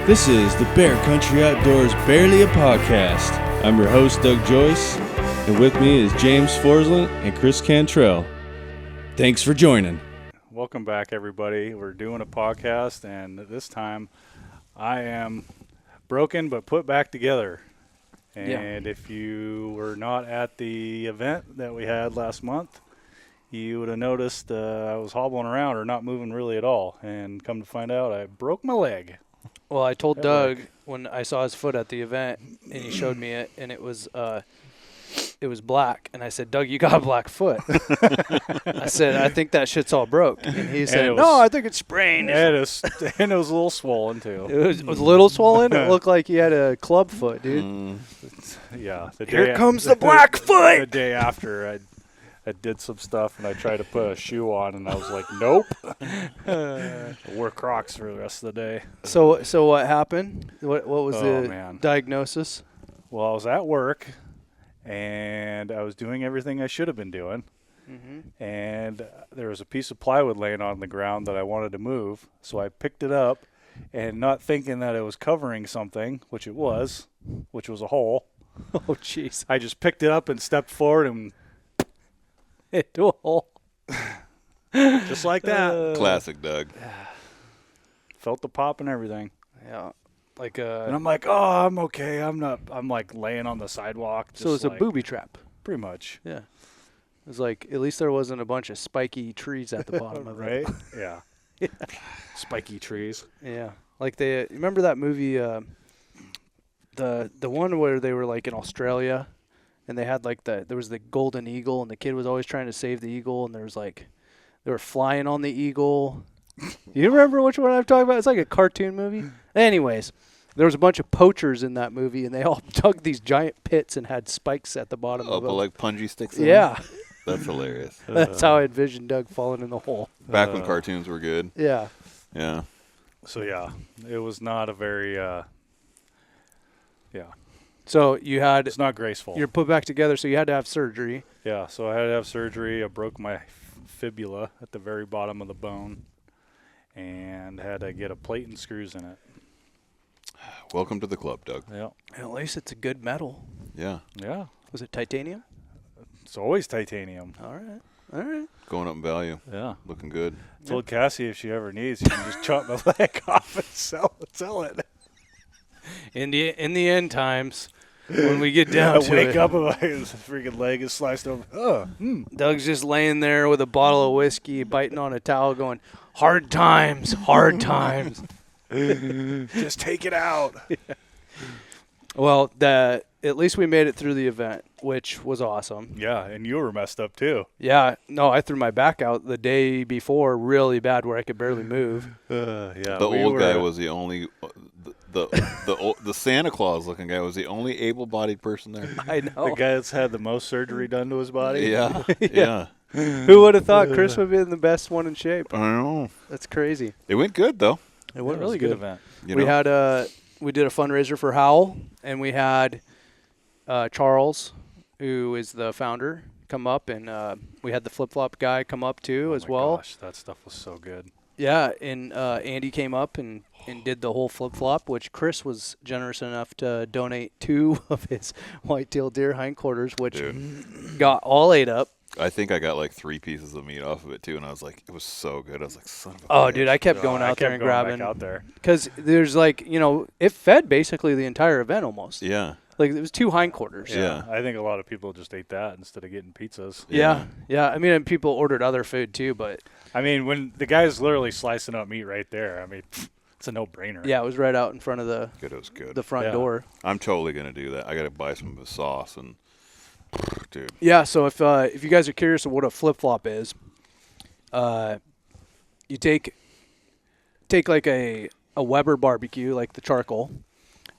This is the Bear Country Outdoors Barely a Podcast. I'm your host, Doug Joyce, and with me is James Forsland and Chris Cantrell. Thanks for joining. Welcome back, everybody. We're doing a podcast, and this time I am broken but put back together. And if you were not at the event that we had last month, you would have noticed I was hobbling around or not moving really at all. And come to find out, I broke my leg. Well, I told Doug when I saw his foot at the event, and he showed me it, and it was black. And I said, Doug, you got a black foot. I said, I think that shit's all broke. And he said, no, I think it's sprained. And it was a little swollen, too. It was a little swollen? It looked like he had a club foot, dude. Yeah. Here comes the black foot! The day after, I did some stuff, and I tried to put a shoe on, and I was like, nope. I wore Crocs for the rest of the day. So what happened? What was the diagnosis? Well, I was at work, and I was doing everything I should have been doing. Mm-hmm. And there was a piece of plywood laying on the ground that I wanted to move, so I picked it up, and not thinking that it was covering something, which it was, which was a hole. Oh, jeez. I just picked it up and stepped forward and into a hole. Just like that. Classic Doug. Felt the pop and everything. Yeah. And I'm like, oh, I'm okay. I'm like laying on the sidewalk. So it's a booby trap. Pretty much. Yeah. It was like, at least there wasn't a bunch of spiky trees at the bottom of it. Right? Yeah. Yeah. Spiky trees. Yeah. Like remember that movie, the one where they were like in Australia and they had like there was the golden eagle and the kid was always trying to save the eagle and there was like, they were flying on the eagle. You remember which one I'm talking about? It's like a cartoon movie. Anyways, there was a bunch of poachers in that movie and they all dug these giant pits and had spikes at the bottom of them. Like punji sticks in Yeah. That's hilarious. That's how I envisioned Doug falling in the hole. Back when cartoons were good. Yeah. Yeah. So, yeah, it was not a very, So you had... It's not graceful. You're put back together, so you had to have surgery. Yeah, so I had to have surgery. I broke my fibula at the very bottom of the bone and had to get a plate and screws in it. Welcome to the club, Doug. Yeah. At least it's a good metal. Yeah. Yeah. Was it titanium? It's always titanium. All right. Going up in value. Yeah. Looking good. Told Cassie if she ever needs, you can just chop my leg off and sell it. In the end times, when we get down to it. I wake up and my freaking leg is sliced open. Doug's just laying there with a bottle of whiskey, biting on a towel, going, hard times, hard times. Just take it out. Yeah. Well, at least we made it through the event, which was awesome. Yeah, and you were messed up too. Yeah, no, I threw my back out the day before really bad where I could barely move. Yeah, the old guy was the only the Santa Claus looking guy was the only able-bodied person there. I know. The guy that's had the most surgery done to his body. Yeah. Yeah. Who would have thought Chris would be the best one in shape? I know. That's crazy. It went good though. It went really good. Event. We did a fundraiser for Howl, and we had Charles, who is the founder, come up, and we had the flip-flop guy come up too as well. Gosh, that stuff was so good. Yeah, and Andy came up and did the whole flip-flop, which Chris was generous enough to donate 2 of his white-tailed deer hindquarters, which got all ate up. I think I got like 3 pieces of meat off of it too, and I was like, it was so good. I was like, son of a bitch. bitch. Dude, I kept going out there and grabbing. Out there. Because there's like, it fed basically the entire event almost. Yeah. Like it was 2 hindquarters. Yeah. I think a lot of people just ate that instead of getting pizzas. Yeah. I mean, and people ordered other food too, but. I mean, when the guy's literally slicing up meat right there, I mean, it's a no-brainer. Yeah, it was right out in front of the front door. I'm totally going to do that. I got to buy some of the sauce and. Dude. Yeah, so if you guys are curious of what a flip-flop is, you take like a Weber barbecue, like the charcoal,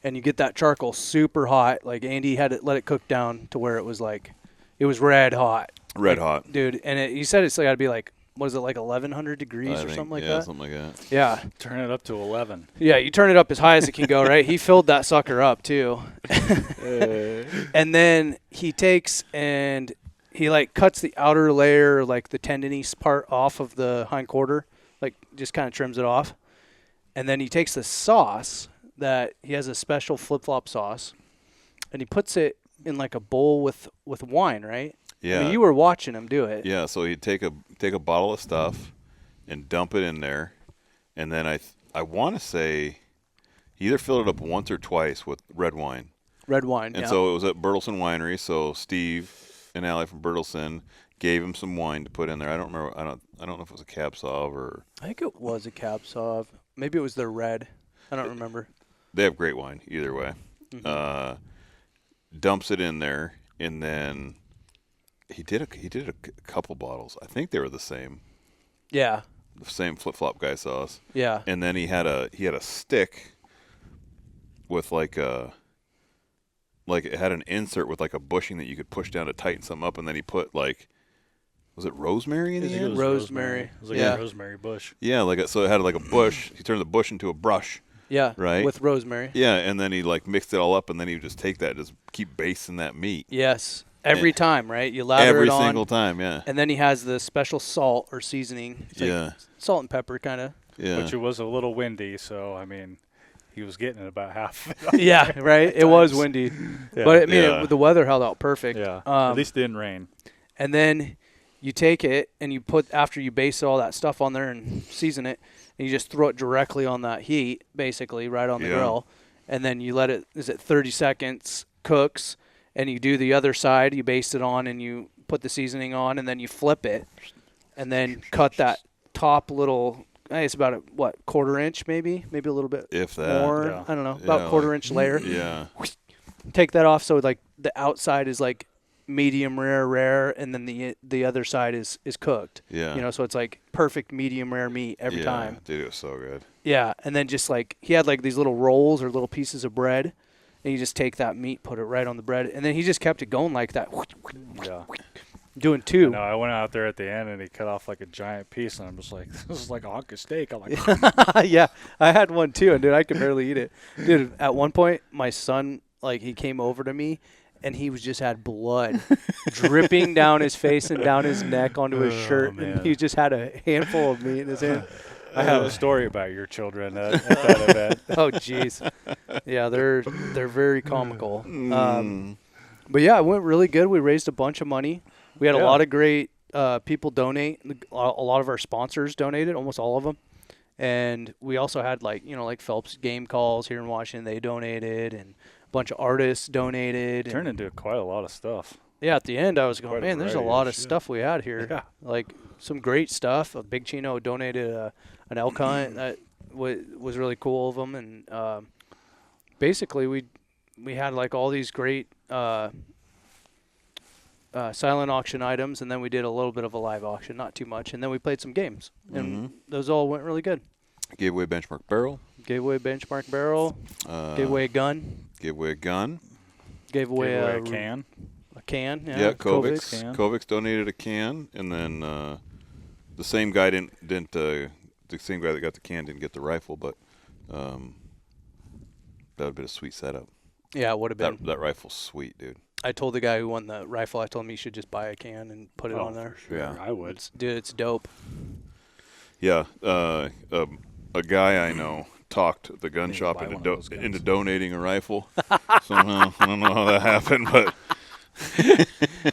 and you get that charcoal super hot. Like Andy had let it cook down to where it was red hot. Red hot. Dude, and he said it's got to be like, what is it, like 1,100 degrees or something like that? Yeah, something like that. Yeah. Turn it up to 11. Yeah, you turn it up as high as it can go, right? He filled that sucker up, too. And then he takes and he, like, cuts the outer layer, like the tendinous part off of the hindquarter, like just kind of trims it off. And then he takes the sauce that he has a special flip-flop sauce, and he puts it in like a bowl with wine, right? Yeah. I mean, you were watching him do it. Yeah, so he'd take a bottle of stuff and dump it in there, and then I want to say he either filled it up once or twice with red wine. Red wine, And yeah. so it was at Bertelsen Winery. So Steve and Allie from Bertelsen gave him some wine to put in there. I don't remember. I don't know if it was a Cab Sauv or. I think it was a Cab Sauv. Maybe it was their red. I don't remember. They have great wine either way. Mm-hmm. Dumps it in there, and then he did a couple bottles. I think they were the same Yeah. flip flop guy sauce. Yeah. And then he had a stick with like it had an insert with like a bushing that you could push down to tighten something up, and then he put like, was it rosemary in the It end? was Rosemary. It was like Yeah. a rosemary bush. Yeah, so it had like a bush. He turned the bush into a brush. Yeah. Right. With rosemary. Yeah, and then he like mixed it all up, and then he would just take that and just keep basting that meat. Yes. Every time, right? You lather Every it on. single time, yeah. And then he has the special salt or seasoning. It's like Yeah. salt and pepper kind of. Yeah. Which it was a little windy, so I mean, he was getting about half of it. Yeah, right? It was windy. Yeah. But I mean, Yeah. the weather held out perfect. Yeah. At least it didn't rain. And then you take it and you put, after you base all that stuff on there and season it, and you just throw it directly on that heat, basically, right on the Yeah. grill. And then you let it, 30 seconds, cooks, and you do the other side, you baste it on, and you put the seasoning on, and then you flip it, and then cut that top little, it's about a, quarter inch maybe a little bit If that. more. Yeah. I don't know, about Yeah, quarter inch layer. Yeah. Take that off so like the outside is like medium rare, and then the other side is cooked. Yeah. You know, so it's like perfect medium rare meat every Yeah. time. Dude, it was so good. Yeah, and then just like he had like these little rolls or little pieces of bread, and you just take that meat, put it right on the bread, and then he just kept it going like that, Yeah. doing two. No, I went out there at the end and he cut off like a giant piece, and I'm just like, this is like a hunk of steak. I'm like, Yeah, I had one too, and dude, I could barely eat it. Dude, at one point, my son, like, he came over to me, and he was just had blood dripping down his face and down his neck onto his shirt, man. and he just had a handful of meat in his hand. I have a story about your children at that event. Oh, jeez. Yeah, they're very comical. Mm. But yeah, it went really good. We raised a bunch of money. We had a Yeah. lot of great people donate. A lot of our sponsors donated, almost all of them. And we also had like Phelps Game Calls here in Washington. They donated, and a bunch of artists donated. It turned into quite a lot of stuff. Yeah, at the end, I was going, Quite a man, there's a variety lot of of shit. stuff we had here. Yeah. Like some great stuff. Big Chino donated an elk hunt that was really cool of them. And basically, we had like all these great silent auction items, and then we did a little bit of a live auction, not too much. And then we played some games, and those all went really good. Gave away benchmark barrel. Gave away benchmark barrel. Gave away a gun. Gave away a gun. Gave away, Gave away a a can. A can. Yeah, Kovics. can. Kovics donated a can, and then the same guy didn't the same guy that got the can didn't get the rifle, but that would have been a sweet setup. Yeah, it would have been. That rifle's sweet, dude. I told the guy who won the rifle, I told him he should just buy a can and put it on there. For sure. Yeah. I would. Dude, it's dope. Yeah, a guy I know talked the gun Need to shop buy one of into those guns. into donating a rifle. Somehow, I don't know how that happened, but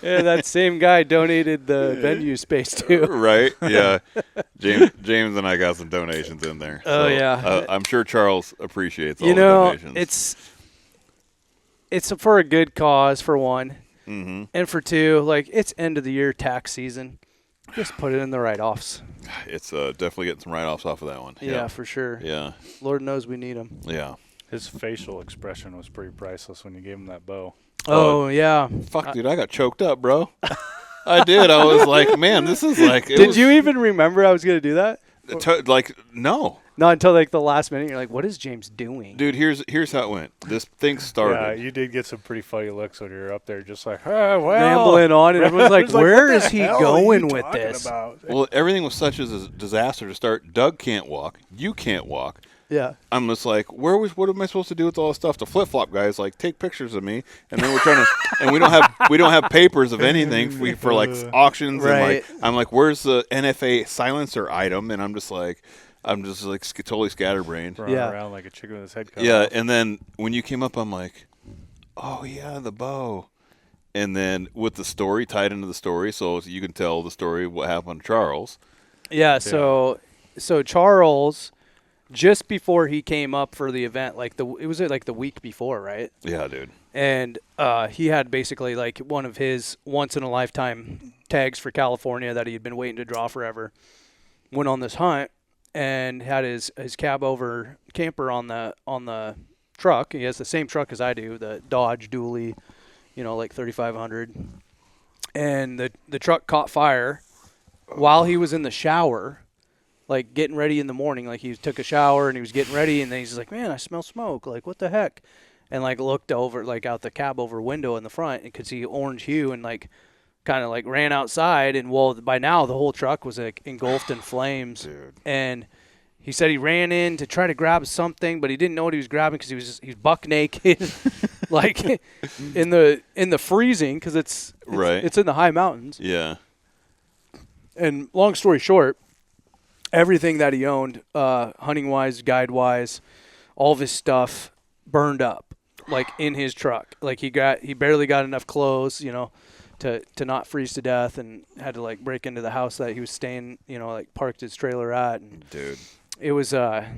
Yeah, that same guy donated the venue space too. right, yeah. James and I got some donations in there. Oh, So, yeah. I'm sure Charles appreciates all You the know, donations. it's for a good cause, for one, Mm-hmm. and for two, like, it's end of the year tax season. Just put it in the write-offs. It's definitely getting some write-offs off of that one. Yeah, for sure. Yeah. Lord knows we need them. Yeah. His facial expression was pretty priceless when you gave him that bow. Oh, yeah. Fuck, dude, I got choked up, bro. I did. I was like, man, this is like. Did you even remember I was going to do that? No. Not until like the last minute. You're like, what is James doing? Dude, here's how it went. This thing Yeah, started. you did get some pretty funny looks when you were up there, just like, well, Rambling on, and everyone's like, It's where what is the he hell are going you with talking this? about? Well, everything was such a disaster to start. Doug can't walk. You can't walk. Yeah. I'm just like, what am I supposed to do with all this stuff? The flip flop guys like take pictures of me, and then we're trying to, and we don't have papers of anything for like auctions. Right. And like, I'm like, where's the NFA silencer item? And I'm just like, I'm just like totally scatterbrained. Running Yeah. around like a chicken with his head cut Yeah, off. and then when you came up, I'm like, oh yeah, the bow. And then with the story tied into the story, so you can tell the story of what happened to Charles. Yeah, so Charles, just before he came up for the event, like it was like the week before, right? Yeah, dude. And he had basically like one of his once in a lifetime tags for California that he had been waiting to draw forever. Went on this hunt and had his camper on the truck. He has the same truck as I do, the Dodge Dually, like 3500. And the truck caught fire while he was in the shower, like getting ready in the morning. Like he took a shower and he was getting ready, and then he's like, man, I smell smoke. Like, what the heck? And like looked over, like out the cab over window in the front, and could see orange hue, and like kind of like ran outside. And well, by now the whole truck was like engulfed in flames. Dude. And he said he ran in to try to grab something, but he didn't know what he was grabbing because he was buck naked, like in the freezing, because it's Right. It's in the high mountains. Yeah. And long story short, everything that he owned, hunting wise, guide wise, all of his stuff burned up, like in his truck. Like he barely got enough clothes, to not freeze to death, and had to like break into the house that he was staying, like parked his trailer at. And Dude. it was a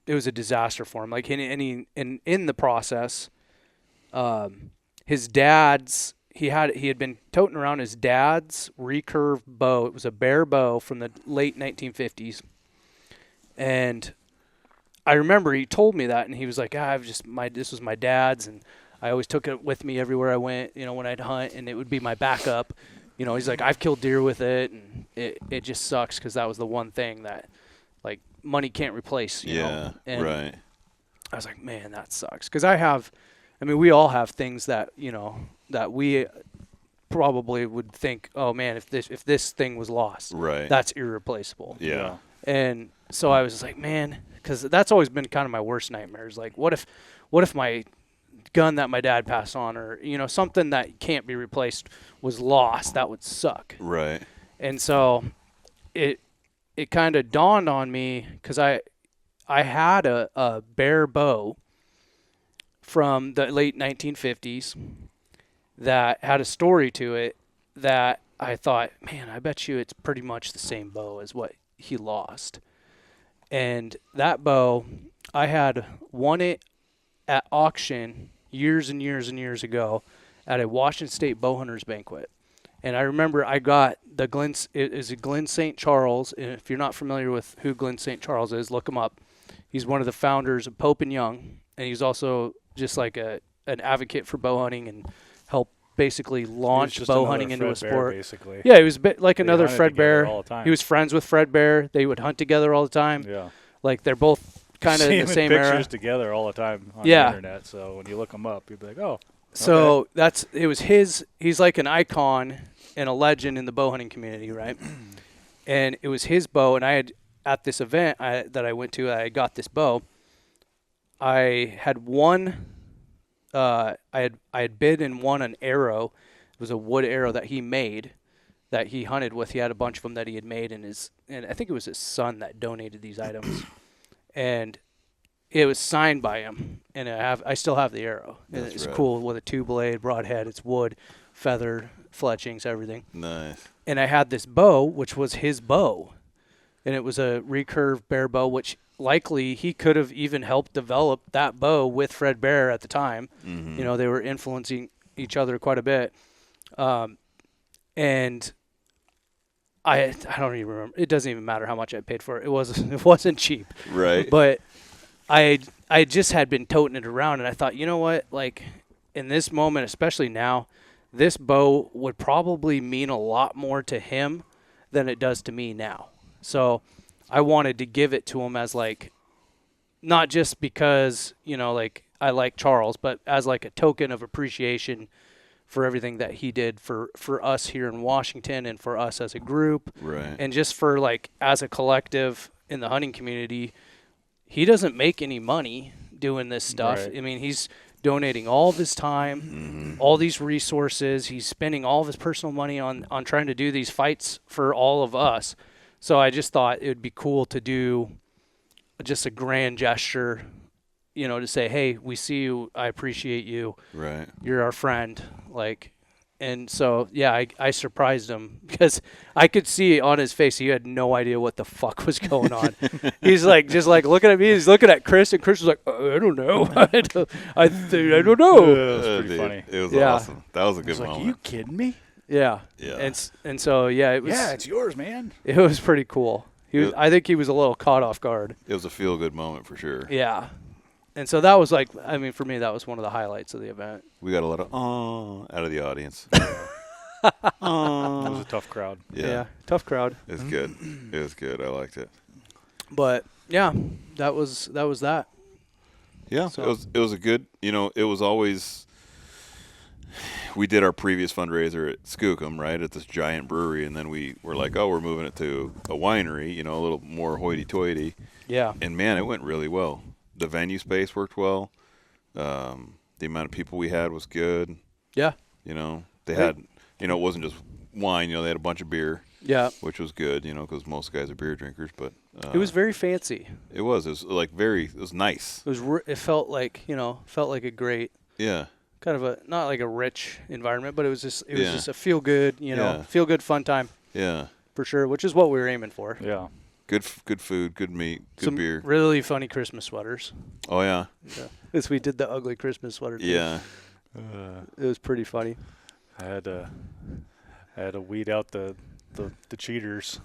disaster for him. Like in the process, his dad's he had been toting around his dad's recurve bow. It was a bear bow from the late 1950s, and I remember he told me that, and he was like, this was my dad's, and I always took it with me everywhere I went, when I'd hunt, and it would be my backup. He's like, I've killed deer with it, and it just sucks because that was the one thing that, like, money can't replace, you know? And right. I was like, man, that sucks. Because we all have things that, that we probably would think, oh, man, if this thing was lost, Right. that's irreplaceable. Yeah. And so I was just like, man, because that's always been kind of my worst nightmares. Like, what if my gun that my dad passed on, or something that can't be replaced, was lost? That would suck. Right. And so it kind of dawned on me, because I had a bear bow from the late 1950s that had a story to it that I thought, man, I bet you it's pretty much the same bow as what he lost. And that bow, I had won it at auction years and years and years ago at a Washington State Bowhunters Banquet. And I remember I got it is a Glenn St. Charles. And if you're not familiar with who Glenn St. Charles is, look him up. He's one of the founders of Pope and Young, and he's also just like an advocate for bow hunting and helped basically launch bow hunting into a sport. Basically. Yeah, he was like another hunted Fred together Bear. all the time. He was friends with Fred Bear. They would hunt together all the time. Yeah. Like they're both kind of See in the him same pictures era. together all the time on Yeah. the internet. So when you look him up, you'd be like, oh. So it was his. He's like an icon and a legend in the bow hunting community, right? And it was his bow, and I had at this event that I went to, I got this bow. I had won. I had bid and won an arrow. It was a wood arrow that he made, that he hunted with. He had a bunch of them that he had made, and I think it was his son that donated these items, and it was signed by him. And I still have the arrow. And That's it's rad. cool with a 2-blade broadhead. It's wood, feathered, fletchings, everything. Nice. And I had this bow, which was his bow, and it was a recurve bear bow, which likely he could have even helped develop that bow with Fred Bear at the time. Mm-hmm. They were influencing each other quite a bit. And I don't even remember. It doesn't even matter how much I paid for it. It wasn't cheap. Right. But I just had been toting it around, and I thought, you know what? Like, in this moment, especially now, this bow would probably mean a lot more to him than it does to me now. So I wanted to give it to him as, like, not just because, like, I like Charles, but as, like, a token of appreciation for everything that he did for us here in Washington and for us as a group. Right. And just for, like, as a collective in the hunting community. He doesn't make any money doing this stuff. Right. I mean, he's donating all of his time, all these resources. He's spending all of his personal money on trying to do these fights for all of us. So I just thought it would be cool to do just a grand gesture, to say, hey, we see you, I appreciate you, Right. you're our friend, like. And so, yeah, I surprised him because I could see on his face he had no idea what the fuck was going on. He's just looking at me. He's looking at Chris, and Chris was like, I don't know. I don't know. It was pretty funny. It was Yeah. awesome. That was a good Like, moment. are you kidding me? Yeah. Yeah. And so, yeah, it was. Yeah, it's yours, man. It was pretty cool. I think he was a little caught off guard. It was a feel-good moment for sure. Yeah. And so that was for me, that was one of the highlights of the event. We got a lot of out of the audience. It was a tough crowd. Yeah. Tough crowd. It was good. It was good. I liked it. But yeah, that was that. Yeah, So- it was a good. It was always. We did our previous fundraiser at Skookum, right, at this giant brewery, and then we were like, oh, we're moving it to a winery, a little more hoity-toity. Yeah. And man, it went really well. The venue space worked well. The amount of people we had was good. Yeah. They had, it wasn't just wine. They had a bunch of beer, Yeah. which was good. Because most guys are beer drinkers. But It was very fancy. It was. It was it was nice. It felt like a great Yeah. kind of not like a rich environment, but it was just Yeah. a feel good, Yeah. feel good fun time Yeah. for sure, which is what we were aiming for. Yeah. Good food, good meat, good Some beer. really funny Christmas sweaters. Oh yeah. As we did the ugly Christmas sweater. thing. Yeah. It was pretty funny. I had to weed out the cheaters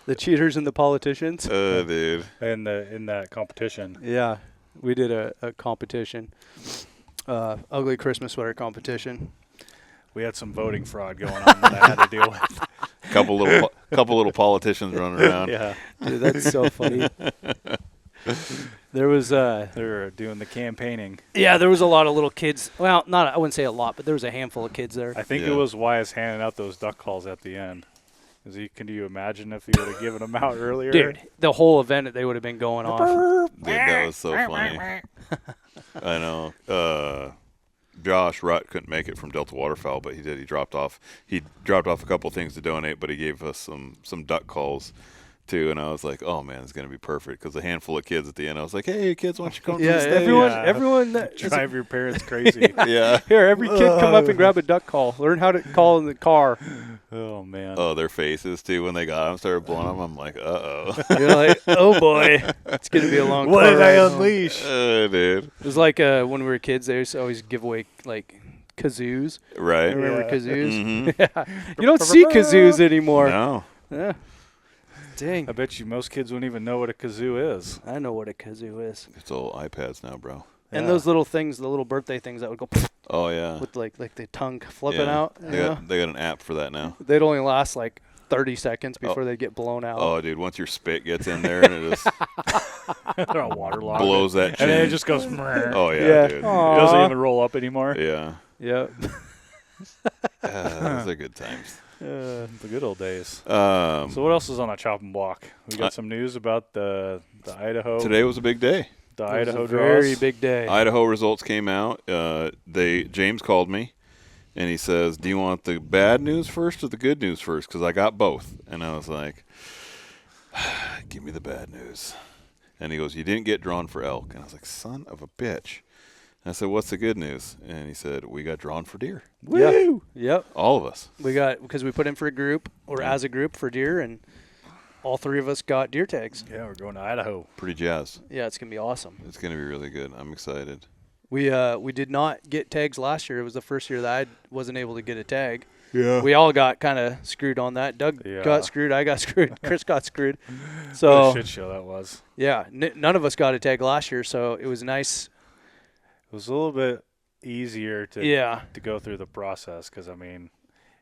The cheaters and the politicians. Dude. in that competition. Yeah, we did a competition, ugly Christmas sweater competition. We had some voting fraud going on that I had to deal with. Couple little politicians running around. Yeah, Dude, that's so funny. There was they were doing the campaigning. there was a lot of little kids. Well, I wouldn't say a lot, but there was a handful of kids there. I think Yeah. it was Wise handing out those duck calls at the end. Can you imagine if he would have given them out earlier? Dude, the whole event they would have been going off. Dude, that was so funny. I know. Josh Rutt couldn't make it from Delta Waterfowl, but he did. He dropped off a couple things to donate, but he gave us some duck calls too. And I was like, oh man, it's gonna be perfect because a handful of kids at the end. I was like, hey kids, why don't you come to Yeah, the stage? everyone. Drive your parents crazy. Yeah. Here, every kid come up and grab a duck call. Learn how to call in the car. Oh man. Oh, their faces too when they got them started blowing them. I'm like, You're like, oh boy, it's gonna be a long. What car did I ride home. unleash? It dude. was like when we were kids, they used to always give away like kazoos. Right. Remember Yeah. kazoos? Mhm. Yeah. You don't see kazoos anymore. No. Yeah. Dang. I bet you most kids wouldn't even know what a kazoo is. I know what a kazoo is. It's all iPads now, bro. And Yeah. those little things, the little birthday things that would go Oh yeah. with like the tongue flipping Yeah. out. They got an app for that now. They'd only last like 30 seconds before they get blown out. Oh, dude, once your spit gets in there and it just They're all waterlogged. blows that chin. And then it just goes. It Oh yeah, Yeah. dude. Aw. doesn't even roll up anymore. Yeah. Yep. Those are good times. The good old days. So So what else is on the chopping block? We got some news about the Idaho. today was a big day. the It was Idaho a draws. very big day. Idaho results came out. James called me, and he says, "Do you want the bad news first or the good news first? Because I got both." And I was like, "Give me the bad news." And he goes, "You didn't get drawn for elk." And I was like, "Son of a bitch." And I said, "What's the good news?" And he said, "We got drawn for deer. Woo! Yep. All of us." We got because we put in for a group or Yeah. as a group for deer, and all three of us got deer tags. Yeah, we're going to Idaho. Pretty jazzed. Yeah, it's gonna be awesome. It's going to be really good. I'm excited. We did not get tags last year. It was the first year that I wasn't able to get a tag. Yeah. We all got kind of screwed on that. Doug Yeah. got screwed. I got screwed. Chris got screwed. What a So shit show that was. yeah, none of us got a tag last year. So it was nice. It was a little bit easier to Yeah. to go through the process because I mean,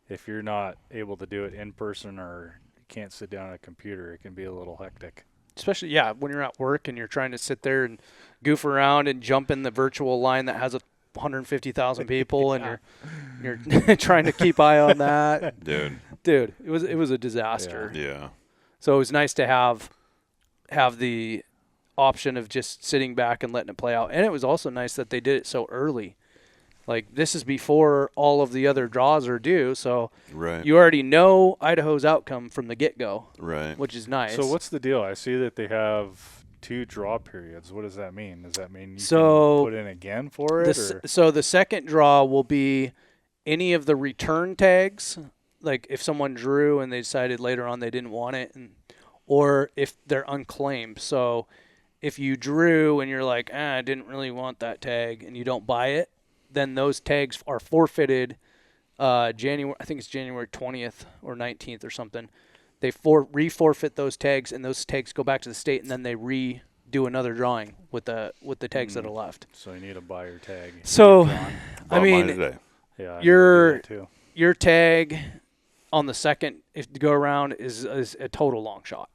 if you're not able to do it in person or you can't sit down at a computer, it can be a little hectic. Especially, yeah, when you're at work and you're trying to sit there and goof around and jump in the virtual line that has 150,000 people, and you're trying to keep eye on that. Dude. Dude, it was a disaster. Yeah. So it was nice to have the option of just sitting back and letting it play out, and it was also nice that they did it so early. Like, this is before all of the other draws are due, so Right. you already know Idaho's outcome from the get-go, Right. which is nice. So what's the deal? I see that they have 2 draw periods. What does that mean? Does that mean you So can put in again for it? So the second draw will be any of the return tags, like if someone drew and they decided later on they didn't want it, or if they're unclaimed. So if you drew and you're like, I didn't really want that tag, and you don't buy it, then those tags are forfeited. January, I think it's January 20th or 19th or something. They re-forfeit those tags, and those tags go back to the state, and then they do another drawing with the tags that are left. So you need a buyer tag. So, Bought I mine mean, today. Yeah, I your need to do that too. your tag on the second, if to go around, is a total long shot,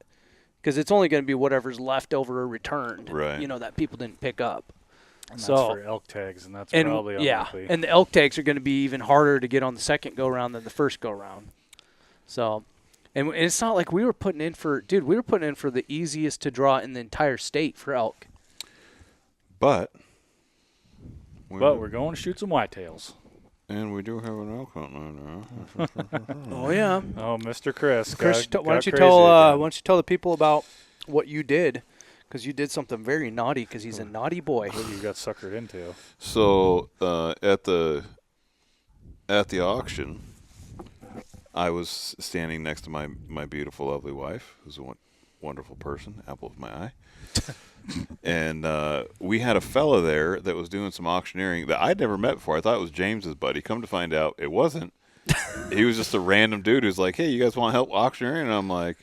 because it's only going to be whatever's left over or returned. Right. You know, that people didn't pick up. And So that's for elk tags, and that's probably unlikely. and the elk tags are going to be even harder to get on the second go round than the first go round. So, and it's not like we were putting in for the easiest to draw in the entire state for elk. But we're going to shoot some whitetails. and we do have an elk hunt now. Oh yeah, Oh, Mr. Chris. Chris, got why don't you crazy again. tell the people about what you did? Because you did something very naughty. Because he's a naughty boy. What you got suckered into? So at the auction, I was standing next to my beautiful, lovely wife, who's a wonderful person, apple of my eye. And we had a fella there that was doing some auctioneering that I'd never met before. I thought it was James's buddy. Come to find out, it wasn't. He was just a random dude who's like, "Hey, you guys want help auctioneering?" And I'm like,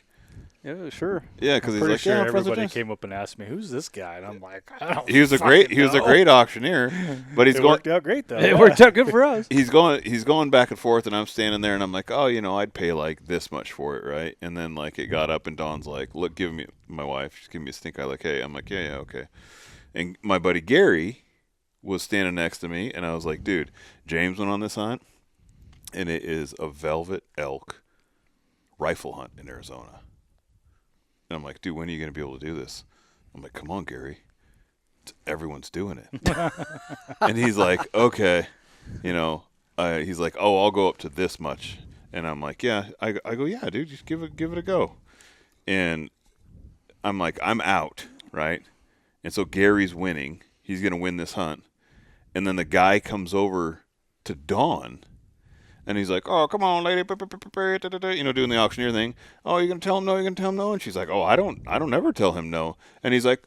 Yeah, sure. "Yeah," because he's Pretty like, sure "Yeah, I'm friends with everybody James." came up and asked me, "Who's this guy?" And I'm like, "I don't." He was a great auctioneer, but he's It going. worked out great though. It worked out good for us. He's going back and forth, and I'm standing there, and I'm like, oh, I'd pay like this much for it, right? And then like it got up, and Dawn's like, look, give me my wife, she's giving me a stink eye, like, hey, I'm like, yeah, okay. And my buddy Gary was standing next to me, and I was like, dude, James went on this hunt, and it is a velvet elk rifle hunt in Arizona. And I'm like, dude, when are you going to be able to do this? I'm like, come on, Gary. Everyone's doing it. And he's like, okay. He's like, oh, I'll go up to this much. And I'm like, yeah. I go, yeah, dude, just give it a go. And I'm like, I'm out, right? And so Gary's winning. He's going to win this hunt. And then the guy comes over to Dawn, and he's like, oh, come on, lady, doing the auctioneer thing. Oh, you're going to tell him no? You're going to tell him no? And she's like, oh, I don't ever tell him no. And he's like,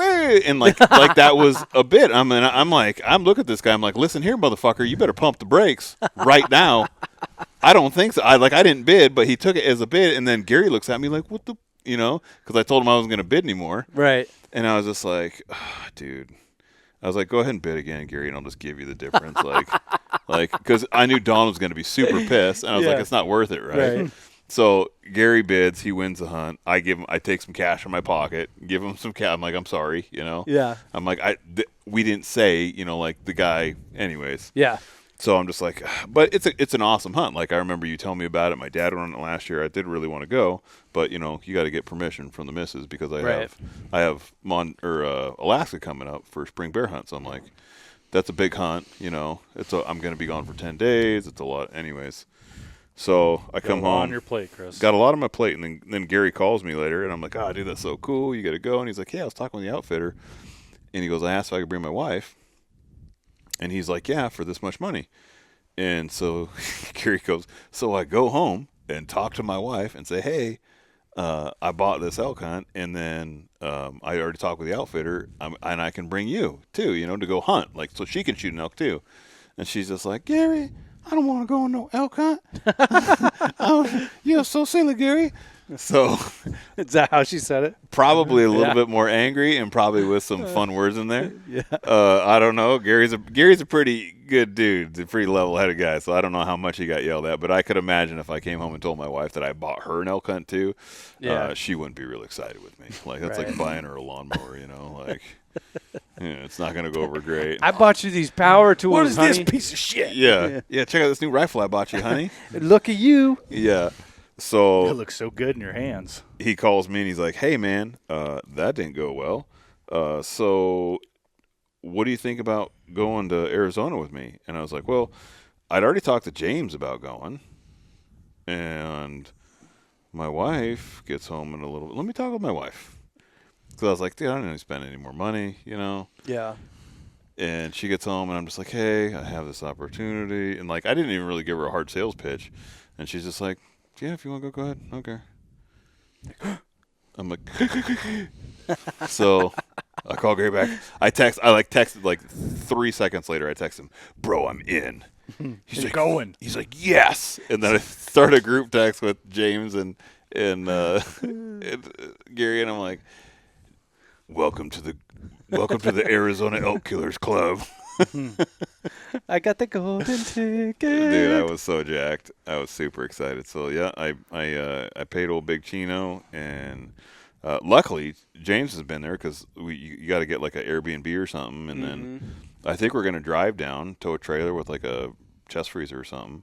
and like that was a bit. I'm looking at this guy. I'm like, listen here, motherfucker, you better pump the brakes right now. I don't think so. I didn't bid, but he took it as a bid. And then Gary looks at me like, what the, because I told him I wasn't going to bid anymore. Right. And I was just like, oh, dude. I was like, go ahead and bid again, Gary, and I'll just give you the difference. Because I knew Dawn was going to be super pissed. And I was like, it's not worth it, right? So Gary bids, he wins the hunt. I take some cash from my pocket, give him some cash. I'm like, I'm sorry, Yeah. I'm like, we didn't say, like the guy, anyways. Yeah. So I'm just like, but it's an awesome hunt. Like I remember you telling me about it. My dad went on it last year. I did really want to go, but you got to get permission from the missus because I have Alaska coming up for spring bear hunt. So I'm like, that's a big hunt. I'm going to be gone for 10 days. It's a lot, anyways. So I come home. On your plate, Chris. Got a lot on my plate, and then Gary calls me later, and I'm like, dude, that's so cool. You got to go. And he's like, yeah, I was talking with the outfitter, and he goes, I asked if I could bring my wife. And he's like, yeah, for this much money. And so Gary goes, so I go home and talk to my wife and say, hey, I bought this elk hunt, and then I already talked with the outfitter, and I can bring you, too, to go hunt, so she can shoot an elk, too. And she's just like, Gary, I don't want to go on no elk hunt. You're so silly, Gary. So is that how she said it? Probably a little bit more angry and probably with some fun words in there. Yeah. I don't know. Gary's a pretty good dude. He's a pretty level-headed guy, so I don't know how much he got yelled at. But I could imagine if I came home and told my wife that I bought her an elk hunt too, she wouldn't be real excited with me. That's like buying her a lawnmower, it's not going to go over great. I bought you these power tools, What is honey. this piece of shit? Yeah, check out this new rifle I bought you, honey. Look at you. Yeah. So It looks so good in your hands. he calls me and he's like, hey, man, that didn't go well. So what do you think about going to Arizona with me? And I was like, well, I'd already talked to James about going. And my wife gets home in a little bit. Let me talk with my wife. Because I was like, dude, I don't need to spend any more money, you know? Yeah. And she gets home, and I'm just like, hey, I have this opportunity. And, like, I didn't even really give her a hard sales pitch. And she's just like, yeah, if you want to go ahead. I don't care. I'm like, so I call Gary back. I texted like 3 seconds later. I text him, bro, I'm in. He's like, going. He's like, yes. And then I start a group text with James and Gary, and I'm like, welcome to the Arizona Elk Killers Club. I got the golden ticket. Dude, I was so jacked. I was super excited. So yeah, I paid old Big Chino, and luckily James has been there because you got to get like an Airbnb or something, and then I think we're gonna drive down, tow a trailer with like a chest freezer or something,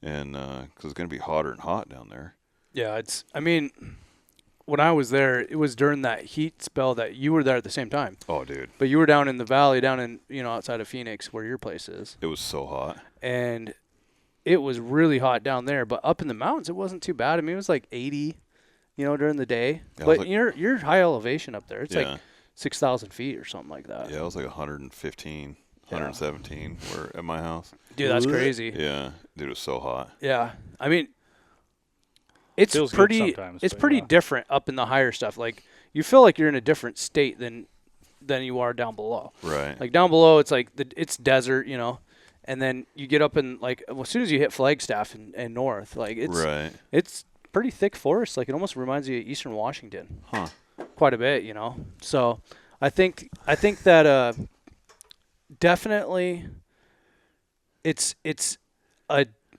and because it's gonna be hotter and hot down there. Yeah, I mean, when I was there, it was during that heat spell that you were there at the same time. Oh, dude. But you were down in the valley, down in, outside of Phoenix where your place is. It was so hot. And it was really hot down there. But up in the mountains, it wasn't too bad. I mean, it was like 80, during the day. Yeah, but like, you're high elevation up there. It's yeah. like 6,000 feet or something like that. Yeah, it was like 115, 117 were at my house. Dude, that's crazy. Yeah. Dude, it was so hot. Yeah. I mean, it's Feels good pretty sometimes, it's but pretty yeah. different up in the higher stuff. Like, you feel like you're in a different state than you are down below. Right. Like, down below, it's like it's desert, and then you get up in, like, as soon as you hit Flagstaff and north, like, it's pretty thick forest. Like, it almost reminds you of Eastern Washington. Huh. Quite a bit, So I think that definitely it's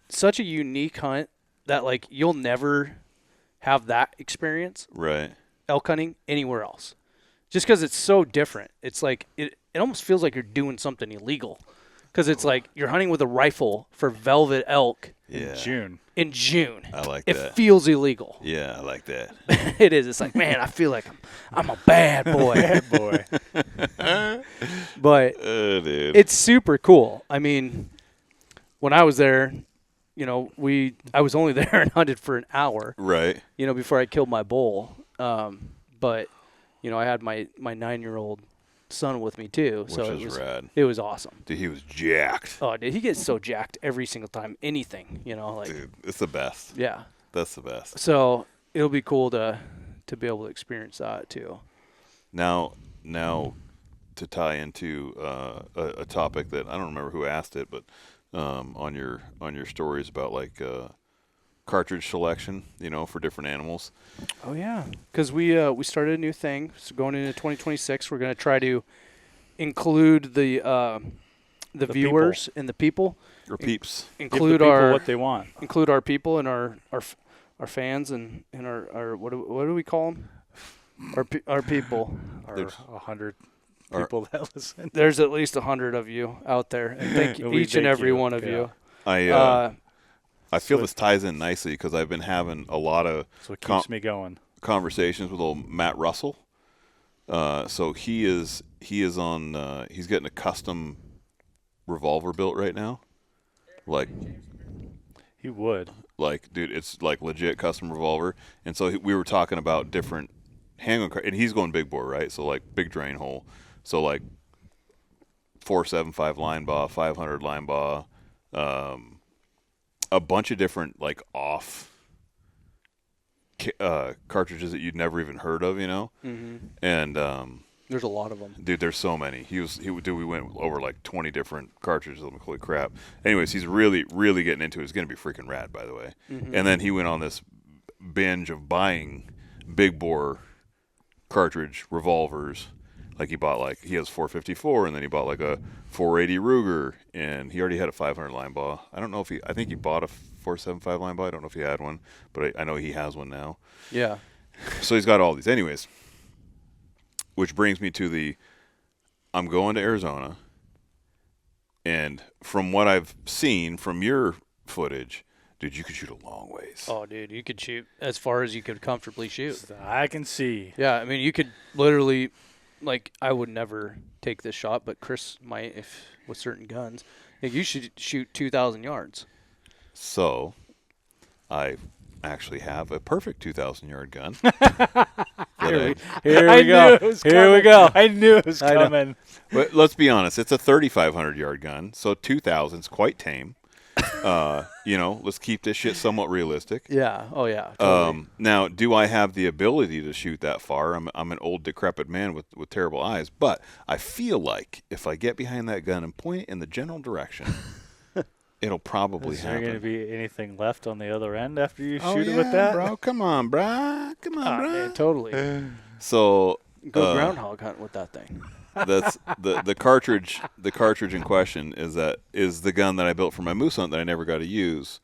such a unique hunt that, like, you'll never have that experience, Right. elk hunting, anywhere else. Just because it's so different. It's like it almost feels like you're doing something illegal. Because it's like you're hunting with a rifle for velvet elk Yeah. In June. I like it that. feels illegal. Yeah, I like that. It is. It's like, man, I feel like I'm a bad boy. Bad boy. But Dude. it's super cool. I mean, when I was there, I was only there and hunted for an hour, Right. before I killed my bull. But, I had my 9-year-old son with me too. Which So is rad. it was awesome. Dude, he was jacked. Oh, dude, he gets so jacked every single time. Anything, Dude, it's the best. yeah. That's the best. So it'll be cool to be able to experience that too. Now, to tie into a topic that I don't remember who asked it, but on your stories about like cartridge selection, for different animals. Oh yeah, because we started a new thing. So going into 2026, we're going to try to include the viewers and the people, Or peeps. include Give the people our what they want. include our people and our fans and our what do we call them? Our people. Our There's- 100 our- people that listen. There's at least 100 of you out there, and thank We each and thank every you. one of Yeah. you. I feel this ties in nicely because I've been having a lot of So it keeps me going. conversations with old Matt Russell. So he is on. He's getting a custom revolver built right now. Like, He would. dude, it's like legit custom revolver. And so we were talking about different handgun, and he's going big bore, right? So like big drain hole. So like 475 line baw, 500 line baw, a bunch of different like off cartridges that you'd never even heard of, Mm-hmm. And There's a lot of them. dude, there's so many. We went over like 20 different cartridges. I'm like, holy crap. Anyways, he's really, really getting into it. It's going to be freaking rad, by the way. Mm-hmm. And then he went on this binge of buying big bore cartridge revolvers. Like he has 454, and then he bought like a 480 Ruger, and he already had a 500 line baw. I think he bought a 475 line baw. I don't know if he had one, but I know he has one now. Yeah. So he's got all these. Anyways, which brings me to I'm going to Arizona, and from what I've seen from your footage, dude, you could shoot a long ways. Oh, dude, you could shoot as far as you could comfortably shoot. I can see. Yeah, I mean, you could literally like I would never take this shot, but Chris might if with certain guns. Like, you should shoot 2,000 yards. So, I actually have a perfect 2,000-yard gun. Here I we go. knew it was Here we coming. go. I knew it was I know. coming. But let's be honest, it's a 3,500-yard gun, so 2,000 is quite tame. Let's keep this shit somewhat realistic. Yeah. Oh yeah. Totally. Now, do I have the ability to shoot that far? I'm an old, decrepit man with terrible eyes, but I feel like if I get behind that gun and point it in the general direction, it'll probably Is there happen. going to be anything left on the other end after you Oh, shoot yeah, it with that? bro. Come on, bro. Come on, bro. Man, totally. So Go groundhog hunt with that thing. that's the cartridge. The cartridge in question is the gun that I built for my moose hunt that I never got to use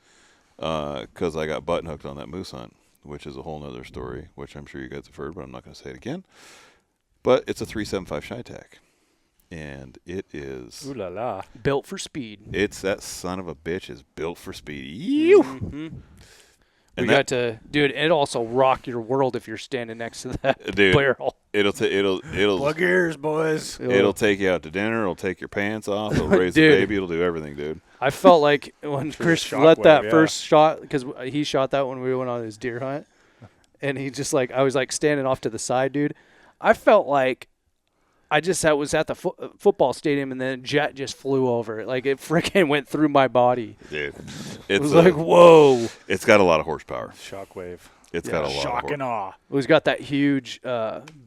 because I got button hooked on that moose hunt, which is a whole nother story, which I'm sure you guys have heard, but I'm not going to say it again. But it's a 375 Chi-Tac, and it is. Ooh la la. Built for speed. It's that son of a bitch is built for speed. Mm-hmm. And We got to, dude. It also rock your world if you're standing next to that Dude, barrel. It'll Plug your ears, boys. it'll take you out to dinner. It'll take your pants off. It'll raise the Dude. baby. It'll do everything, dude. I felt like when Chris shockwave, let that yeah. first shot, because he shot that when we went on his deer hunt, and he just like, I was like standing off to the side, dude. I felt like I just was at the football stadium, and then a jet just flew over it. Like, it freaking went through my body. Dude, It was like, whoa. it's got a lot of horsepower. Shockwave. It's got a lot Shock of and awe. It was got that huge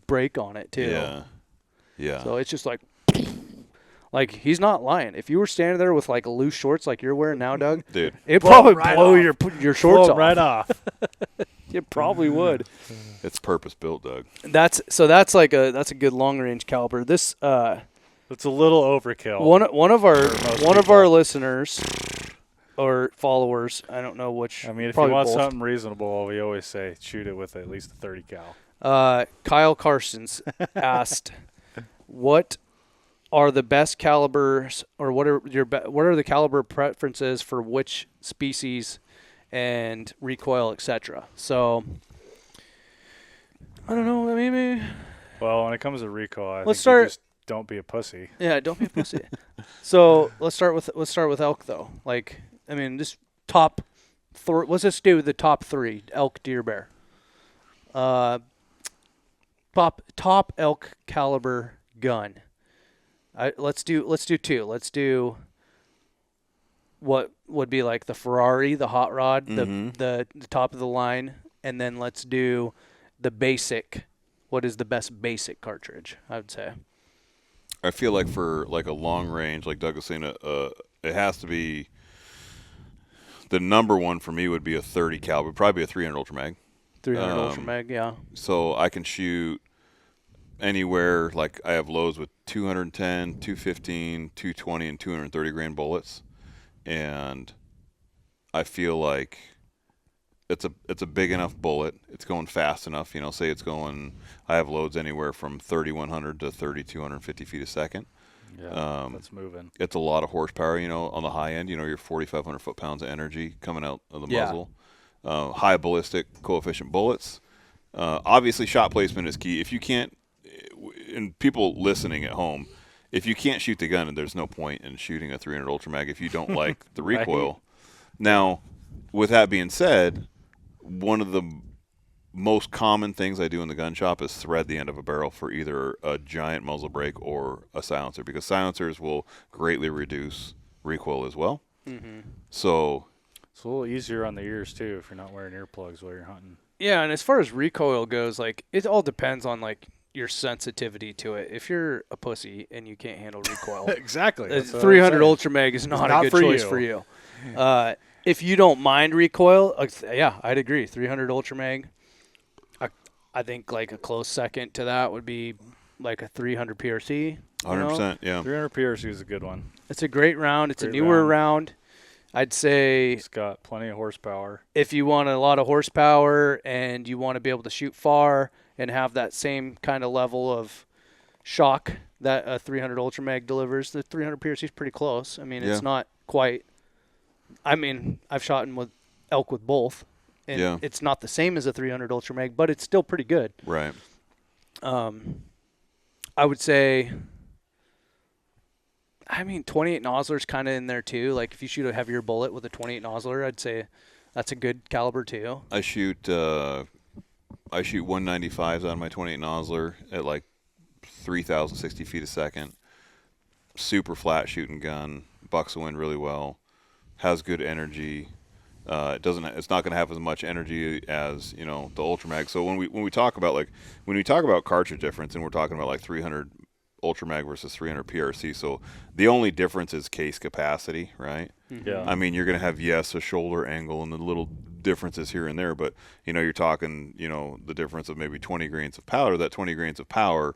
brake on it, too. Yeah. So it's just like he's not lying. If you were standing there with like loose shorts like you're wearing now, Doug, Dude, it'd Blow probably right blow off. your shorts Blow off. right off. It probably would. it's purpose built, Doug. That's a good long range caliber. This It's a little overkill. one of most our people. listeners or followers, I don't know which. I mean, if you probably want both. something reasonable, we always say shoot it with at least a 30 cal. Kyle Carsons asked, "What are the best calibers, or what are the caliber preferences for which species and recoil, etc.?" So, I don't know. I mean, maybe, Well, when it comes to recoil, I Let's think start- you just don't be a pussy. yeah, don't be a pussy. So let's start with elk though. Like, I mean, just top. Let's just do the top 3: elk, deer, bear. Top elk caliber gun. Let's do 2. Let's do what would be like the Ferrari, the hot rod, the top of the line, and then let's do the basic. What is the best basic cartridge? I would say. I feel like for like a long range, like Doug was saying, it has to be the number one for me would be a 30 caliber, probably a 300 Ultra Mag. 300 Ultra Mag, yeah. So I can shoot anywhere. Like I have loads with 210, 215, 220, and 230 grain bullets, and I feel like it's a big enough bullet. It's going fast enough. Say it's going. I have loads anywhere from 3,100 to 3,250 feet a second. Yeah, that's moving. It's a lot of horsepower. On the high end. Your 4,500 foot-pounds of energy coming out of the Yeah. muzzle. High ballistic coefficient bullets. Obviously, shot placement is key. If you can't, and people listening at home, if you can't shoot the gun, and there's no point in shooting a 300 Ultra Mag if you don't like the recoil. Right. Now, with that being said, one of the most common things I do in the gun shop is thread the end of a barrel for either a giant muzzle brake or a silencer, because silencers will greatly reduce recoil as well. Mm-hmm. So It's a little easier on the ears too if you're not wearing earplugs while you're hunting. Yeah, and as far as recoil goes, like it all depends on like your sensitivity to it. If you're a pussy and you can't handle recoil, Exactly. the 300 Ultra Mag is not a good choice for you. If you don't mind recoil, yeah, I'd agree. 300 Ultra Mag. I think like a close second to that would be like a 300 PRC. 100%, yeah. 300 PRC is a good one. It's a great round. It's a Great newer round. I'd say It's got plenty of horsepower. if you want a lot of horsepower and you want to be able to shoot far and have that same kind of level of shock that a 300 Ultra Mag delivers, the 300 PRC is pretty close. I mean, Yeah. it's not quite. I mean, I've shot with elk with both, and Yeah. it's not the same as a 300 Ultra Mag, but it's still pretty good. Right. I would say, 28 nozzler's kind of in there too. Like if you shoot a heavier bullet with a 28 nozzler, I'd say that's a good caliber too. I shoot 195s on my 28 nozzler at like 3,060 feet a second. Super flat shooting gun, bucks the wind really well, has good energy. It's not going to have as much energy as the Ultramag. So when we talk about cartridge difference, and we're talking about like 300 Ultramag versus 300 PRC, so the only difference is case capacity, right? Yeah. I mean, you're going to have a shoulder angle and the little differences here and there, but you're talking the difference of maybe 20 grains of powder. That 20 grains of powder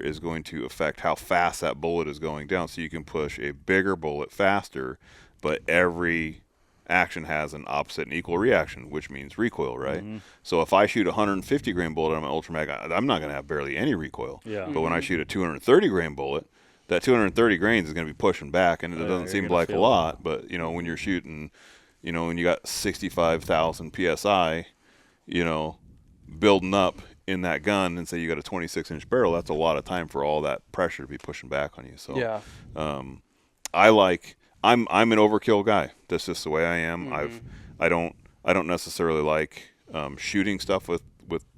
is going to affect how fast that bullet is going down. So you can push a bigger bullet faster, but every action has an opposite and equal reaction, which means recoil, right? Mm-hmm. So if I shoot a 150 grain bullet on my Ultramag, I'm not going to have barely any recoil. Yeah. But when I shoot a 230 grain bullet, that 230 grains is going to be pushing back, and it doesn't seem like a lot, but when you're shooting, when you got 65,000 psi, building up in that gun, and say you got a 26-inch barrel, that's a lot of time for all that pressure to be pushing back on you. So yeah. I'm an overkill guy. That's just the way I am. I don't necessarily like shooting stuff with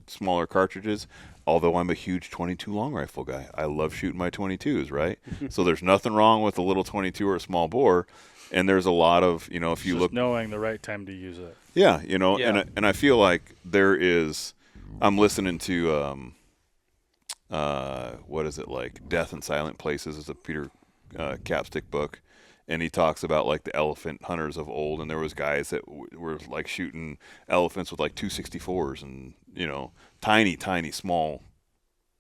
smaller cartridges, although I'm a huge 22 long rifle guy. I love shooting my 22s, right? So there's nothing wrong with a little 22 or a small bore, and there's a lot of, if you just look, knowing the right time to use it. yeah, and I feel like there is, I'm listening to what is it, like Death in Silent Places is a Peter Capstick book, and he talks about like the elephant hunters of old, and there was guys that were like shooting elephants with like 264s and tiny small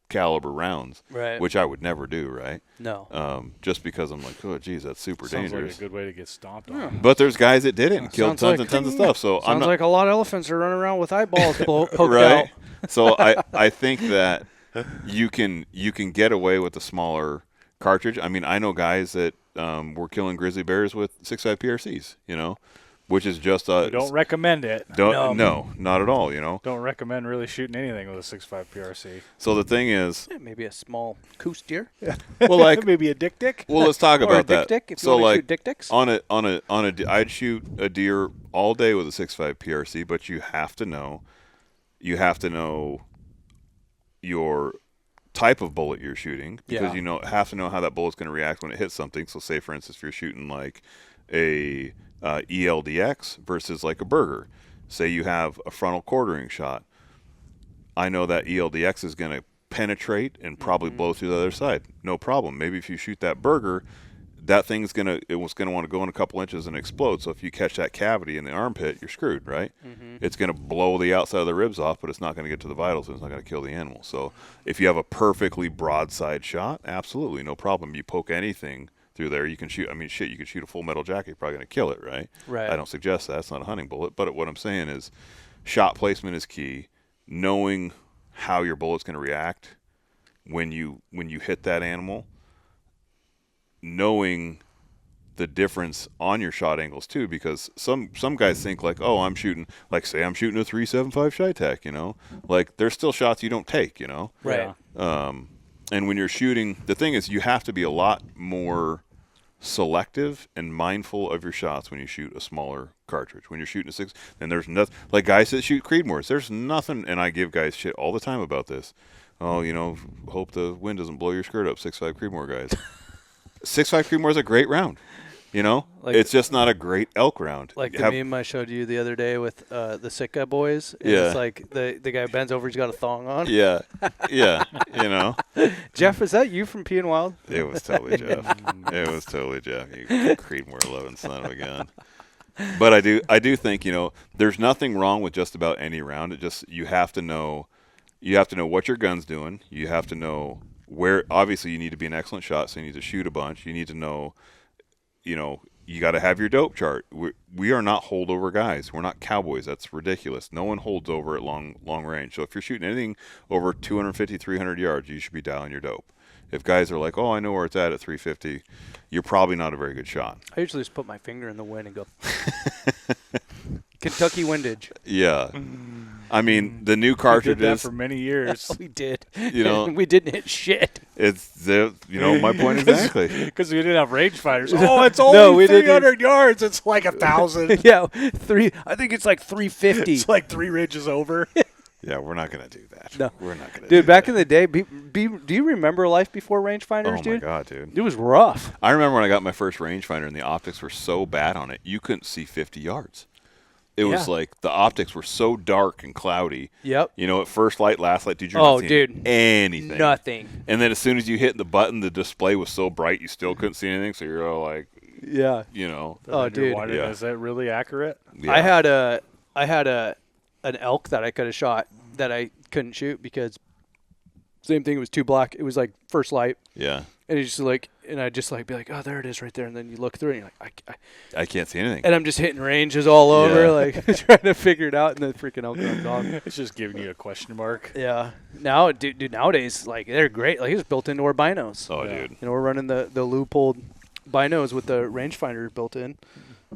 caliber rounds, Right. which I would never do, right? No. Just because I'm like, oh geez, that's super Sounds dangerous. like a good way to get stomped on. But there's guys that did it and killed Sounds tons like- and tons of stuff. So I'm Sounds not like a lot of elephants are running around with eyeballs poked right. out. So I think that you can get away with the smaller cartridge. I mean, I know guys that were killing grizzly bears with 6.5 PRCs, which is just I don't recommend it. no, not at all, Don't recommend really shooting anything with a 6.5 PRC. So the thing is, Yeah, maybe a small coos deer. well, like, Maybe a dick. well, let's talk Or a about dick that. dick, if you So wanna like shoot dick dicks. I'd shoot a deer all day with a 6.5 PRC, but you have to know your type of bullet you're shooting, because Yeah. have to know how that bullet's going to react when it hits something. So say for instance, if you're shooting like a ELDX versus like a burger, say you have a frontal quartering shot, I know that ELDX is going to penetrate and probably blow through the other side, no problem. Maybe if you shoot that burger, that thing's going to want to go in a couple inches and explode. So if you catch that cavity in the armpit, you're screwed, right? It's going to blow the outside of the ribs off, but it's not going to get to the vitals, and it's not going to kill the animal. So if you have a perfectly broadside shot, absolutely no problem. You poke anything through there, you can shoot. I mean, shit, you could shoot a full metal jacket, you're probably going to kill it, right? Right. I don't suggest that. It's not a hunting bullet. But what I'm saying is shot placement is key. Knowing how your bullet's going to react when you hit that animal, knowing the difference on your shot angles too, because some guys think like, oh, I'm shooting, like say I'm shooting a 375 Shytac, like there's still shots you don't take, Right. Yeah. And when you're shooting, the thing is you have to be a lot more selective and mindful of your shots when you shoot a smaller cartridge. When you're shooting a 6, and there's nothing, like guys that shoot Creedmoors, there's nothing, and I give guys shit all the time about this. Oh, hope the wind doesn't blow your skirt up, 6.5 Creedmoor guys. 6.5 Creedmoor is a great round. It's just not a great elk round. Like the meme I showed you the other day with the Sitka boys. And Yeah. It's like the guy bends over, he's got a thong on. Yeah. Jeff, is that you from Pea and Wild? It was totally Jeff. It was totally Jeff. You Creedmoor loving son of a gun. But I do think, there's nothing wrong with just about any round. It just, you have to know what your gun's doing. You have to know where, obviously you need to be an excellent shot, so you need to shoot a bunch. You need to know, you got to have your dope chart. We are not holdover guys. We're not cowboys. That's ridiculous. No one holds over at long range. So if you're shooting anything over 250, 300 yards, you should be dialing your dope. If guys are like, oh, I know where it's at 350, you're probably not a very good shot. I usually just put my finger in the wind and go, Kentucky windage. Yeah. I mean, the new We did that cartridges. for many years. We did. You know, we didn't hit shit. it's the my point exactly. Because we didn't have rangefinders. Oh, it's only No, we didn't. 300 yards. It's like 1,000. Yeah, I think it's like 350. It's like 3 ridges over. Yeah, we're not gonna do that. No. We're not gonna. Dude, do back that. in the day, do you remember life before rangefinders, Oh dude? my god, dude! It was rough. I remember when I got my first rangefinder, and the optics were so bad on it, you couldn't see 50 yards. It was Yeah. like the optics were so dark and cloudy. Yep. You know, at first light, last light, dude, you're Oh, not seeing dude. anything. Nothing. And then as soon as you hit the button, the display was so bright you still couldn't see anything. So you're all like, Yeah. you know, Oh, And you're dude. wondering, Yeah. is that really accurate? yeah. I had an elk that I could have shot that I couldn't shoot because same thing. It was too black. It was like first light, Yeah. and it's just like, and I just like be like, oh, there it is, right there. And then you look through, it and you're like, I can't see anything. and I'm just hitting ranges all over, Yeah. like trying to figure it out, and the freaking elk runs off. It's just giving you a question mark. Yeah. Now, dude, nowadays, like they're great. Like it's built into our binos. Oh, Yeah. dude. You know, we're running the Leupold binos with the rangefinder built in.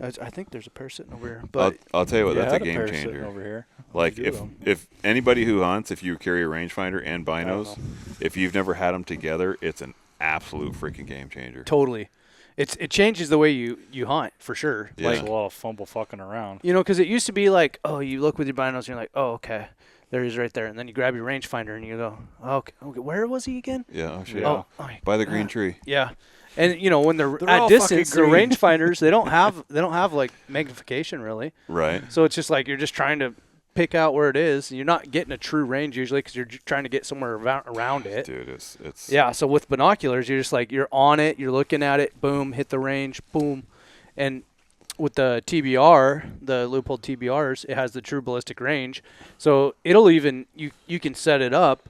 I think there's a pair sitting over here, but I'll tell you what, Yeah, that's I a had game pair sitting changer. over here. Like Do if them. if anybody who hunts, if you carry a rangefinder and I don't binos, if you've never had them together, it's an absolute freaking game changer. totally, it changes the way you hunt for sure. Yeah. There's a lot of fumble fucking around. You know, because it used to be like, oh, you look with your binos and you're like, oh, okay, there he is right there, and then you grab your rangefinder and you go, oh, okay, where was he again? Yeah, oh, shit. Yeah. Oh, By the green tree. yeah. And you know, when they're, They're at all distance, the fucking green. rangefinders they don't have like magnification really. Right. So it's just like you're just trying to pick out where it is. You're not getting a true range usually because you're trying to get somewhere around it. Dude, it's Yeah. So with binoculars, you're just like you're on it, you're looking at it, boom, hit the range, boom, and with the TBR, the Leupold TBRs, it has the true ballistic range. So it'll even you can set it up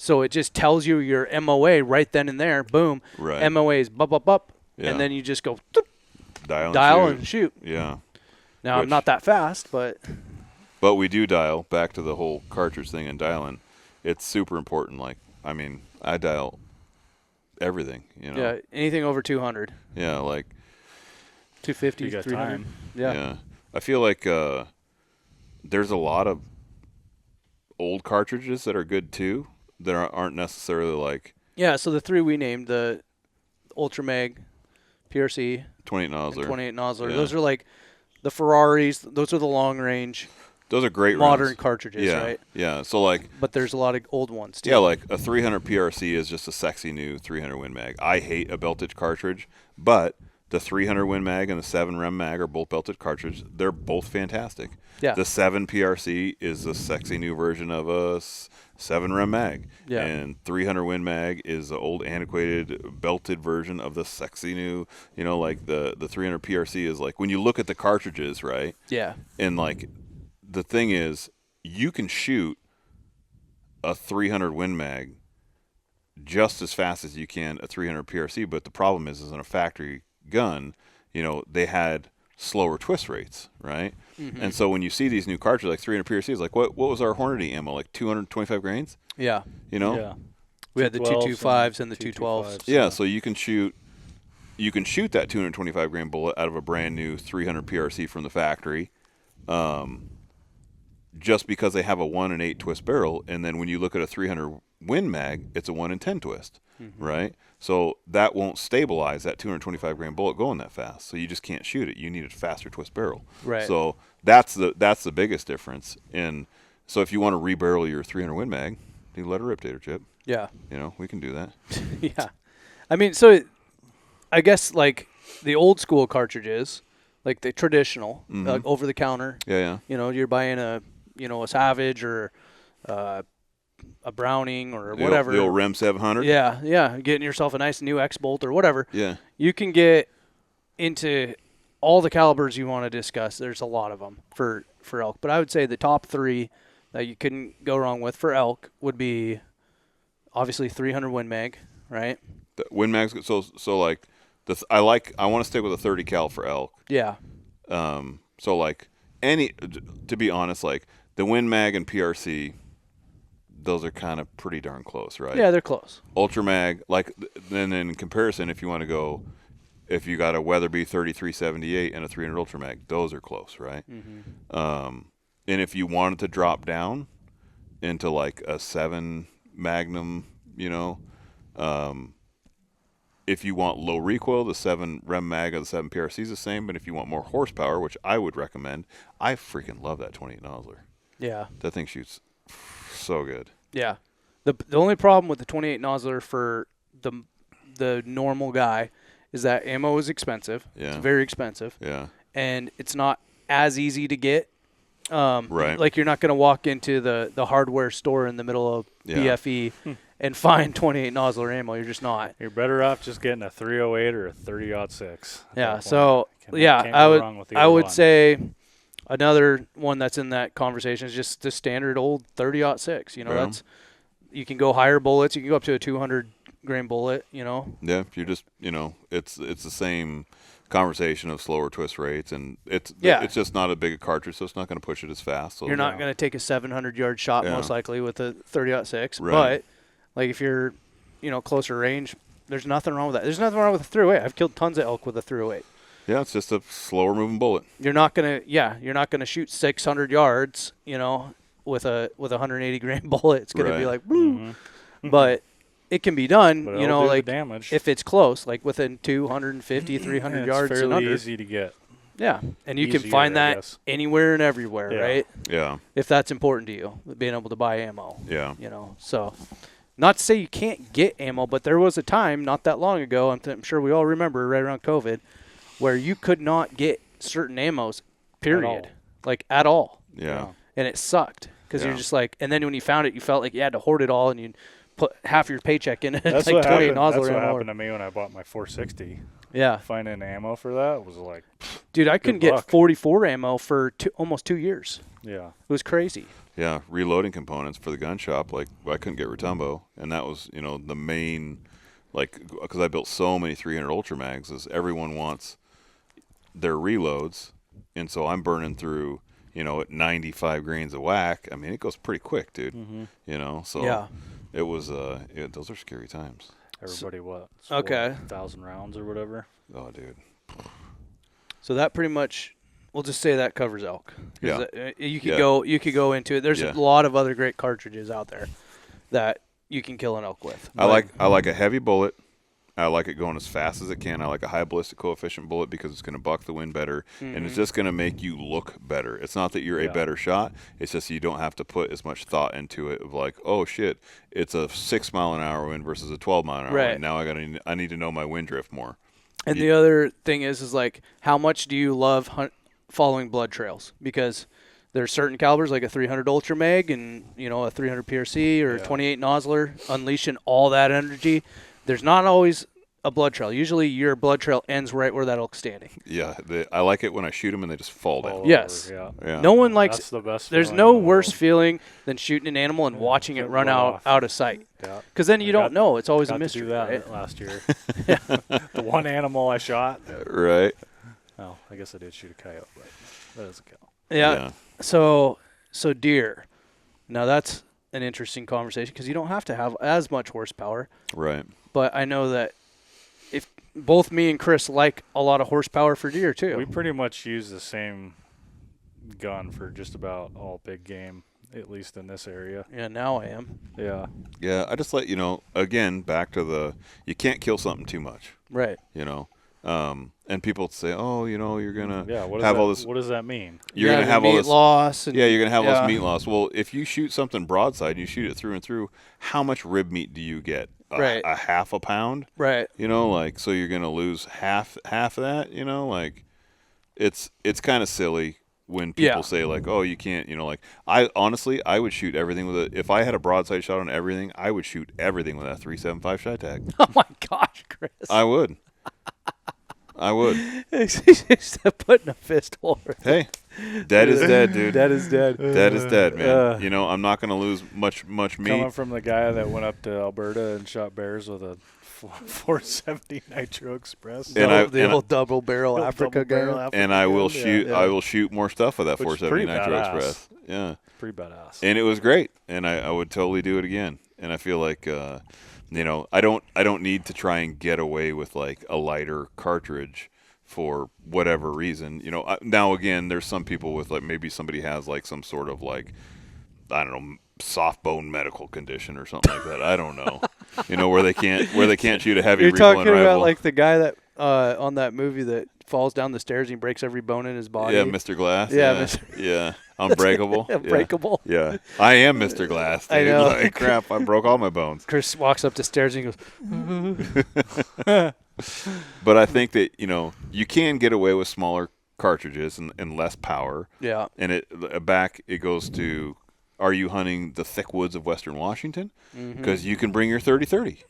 so it just tells you your MOA right then and there. Boom. Right. MOA is up, Yeah. and then you just go dial and shoot. Yeah. Now I'm Which- not that fast, but But we do dial, back to the whole cartridge thing and dialing. It's super important. Like, I mean, I dial everything, you know. yeah, anything over 200, Yeah, like 250, You got 300. time. Yeah. I feel like there's a lot of old cartridges that are good too that aren't necessarily like Yeah, so the three we named, the Ultra Mag, PRC, 28 and nozzler. 28 Nozzler, Yeah. those are like the Ferraris. Those are the long range Those are great modern rounds. cartridges, Yeah. right? Yeah. So like But there's a lot of old ones too. yeah, like a 300 PRC is just a sexy new 300 Win Mag. I hate a belted cartridge, but the 300 Win Mag and the 7 Rem Mag are both belted cartridges. They're both fantastic. Yeah. The 7 PRC is a sexy new version of a 7 Rem Mag. Yeah. And 300 Win Mag is the old antiquated belted version of the sexy new, you know, like the 300 PRC is like, when you look at the cartridges, right? Yeah. And like, the thing is, you can shoot a 300 Win Mag just as fast as you can a 300 PRC, but the problem is in a factory gun, you know, they had slower twist rates, right? Mm-hmm. And so when you see these new cartridges like 300 PRCs, like what was our Hornady ammo, like 225 grains? Yeah. You know? Yeah. We had the 212s 225s and the 212s. Yeah, so you can shoot that 225 grain bullet out of a brand new 300 PRC from the factory, just because they have a 1 in 8 twist barrel, and then when you look at a 300 Win Mag, it's a 1 in 10 twist, right? So that won't stabilize that 225 grain bullet going that fast. So you just can't shoot it. You need a faster twist barrel. Right. So that's the biggest difference. And so if you want to rebarrel your 300 Win Mag, you let it rip, Tater Chip. Yeah. You know, we can do that. Yeah. I mean, so I guess like the old school cartridges, like the traditional, like over the counter, Yeah. you know, you're buying a Savage or a Browning or The whatever. old Rem 700. Yeah. Getting yourself a nice new X-Bolt or whatever. Yeah. You can get into all the calibers you want to discuss. There's a lot of them for elk. But I would say the top three that you couldn't go wrong with for elk would be obviously 300 Win Mag, right? The Win Mag's good. So like I want to stick with a 30 cal for elk. Yeah. So like to be honest, like the Win Mag and PRC, those are kind of pretty darn close, right? Yeah, they're close. Ultra Mag, like then in comparison, if you got a Weatherby 3378 and a 300 Ultra Mag, those are close, right? And if you wanted to drop down into like a 7 Magnum, if you want low recoil, the 7 Rem Mag or the 7 PRC is the same. But if you want more horsepower, which I would recommend, I freaking love that 28 nozzler. Yeah. That thing shoots so good. Yeah. The only problem with the 28 nozzler for the normal guy is that ammo is expensive. Yeah. It's very expensive. Yeah. And it's not as easy to get. Right. Like you're not going to walk into the hardware store in the middle of BFE and find 28 nozzler ammo. You're just not. You're better off just getting a 308 or a 30-06. Yeah. So I would say another one that's in that conversation is just the standard old 30-06. That's you can go higher bullets. You can go up to a 200 grain bullet. Yeah. You're just it's the same conversation of slower twist rates, and it's just not a big cartridge, so it's not going to push it as fast. So you're not going to take a 700-yard shot most likely with a 30-06. Right. But like if you're closer range, there's nothing wrong with that. There's nothing wrong with a 308. I've killed tons of elk with a 308. Yeah, it's just a slower moving bullet. You're not gonna shoot 600 yards, with a 180 grain bullet. It's gonna be like, woo. Mm-hmm. But it can be done, but like damage. If it's close, like within 250, 300 yards it's and under. fairly easy to get. Yeah, and you can find that anywhere and everywhere, right? Yeah. If that's important to you, being able to buy ammo. Yeah. So not to say you can't get ammo, but there was a time not that long ago, I'm sure we all remember right around COVID, where you could not get certain ammos, period. At all. Yeah. And it sucked because you're just like, and then when you found it, you felt like you had to hoard it all and you'd put half your paycheck in it. That's like what 28 happened. nozzle That's what ammo. happened to me when I bought my 460. Yeah. Finding ammo for that was like, dude, I couldn't get 44 ammo for almost 2 years. Yeah. It was crazy. Yeah, reloading components for the gun shop. Like I couldn't get Rotumbo, and that was the main, because I built so many 300 Ultra Mags, is everyone wants their reloads, and so I'm burning through at 95 grains of whack. I mean, it goes pretty quick, dude. Mm-hmm. So it was those are scary times. Everybody okay, 1,000 rounds or whatever. Oh, dude. So that pretty much, we'll just say that covers elk. Yeah. You could go into it. There's a lot of other great cartridges out there that you can kill an elk with. I like a heavy bullet. I like it going as fast as it can. I like a high ballistic coefficient bullet because it's going to buck the wind better, and it's just going to make you look better. It's not that you're a better shot. It's just you don't have to put as much thought into it of like, oh, shit, it's a 6 mile an hour wind versus a 12 mile an hour wind. Now I need to know my wind drift more. And the other thing is like, how much do you love following blood trails? Because there's certain calibers like a 300 Ultra Mag and, a 300 PRC or a 28 Nozzler unleashing all that energy. There's not always a blood trail. Usually your blood trail ends right where that elk's standing. Yeah, I like it when I shoot them and they just fall down. Yes. Yeah. No one likes. That's the best. There's no worse feeling than shooting an animal and watching it run out of sight. Yeah. Because then you don't know. It's always a got mystery. to do that right? last year. The one animal I shot. Right. Oh, I guess I did shoot a coyote, but that doesn't count. Yeah. So deer. Now that's an interesting conversation because you don't have to have as much horsepower. Right. But I know that if both me and Chris like a lot of horsepower for deer too. We pretty much use the same gun for just about all big game, at least in this area. Yeah, now I am. Yeah. Yeah, I just let again, back to you can't kill something too much. Right. And people say, oh, you're going to all this. What does that mean? You're going to have all this loss. And, you're going to have all this meat loss. Well, if you shoot something broadside and you shoot it through and through, how much rib meat do you get? A half a pound? Right. So you're going to lose half of that, it's kind of silly when people say like, oh, you can't, I would shoot everything with if I had a broadside shot on everything, I would shoot everything with that 375 Shy Tag. Oh my gosh, Chris. I would. He's putting a fist over. Hey, dead is dead, dude. Dead is dead. Dead is dead, man. I'm not going to lose much meat. Coming from the guy that went up to Alberta and shot bears with a 470 Nitro Express. And the old double barrel Africa guy. And I will shoot. I will shoot more stuff with that 470 Nitro Express. Yeah, pretty badass. And it was great. And I would totally do it again. And I feel like I don't need to try and get away with like a lighter cartridge for whatever reason. Now again, there's some people with like maybe somebody has like some sort of like, I don't know, soft bone medical condition or something like that. I don't know. Where they can't shoot a heavy You're recoiling talking rifle. about like the guy that on that movie that falls down the stairs and he breaks every bone in his body. Yeah, Mr. Glass. Yeah, Yeah. Unbreakable. Unbreakable. Yeah. I am Mr. Glass, dude. I know. Like, crap, I broke all my bones. Chris walks up the stairs and he goes, But I think that, you can get away with smaller cartridges and less power. yeah. And it goes to, are you hunting the thick woods of Western Washington? Because you can bring your 30-30,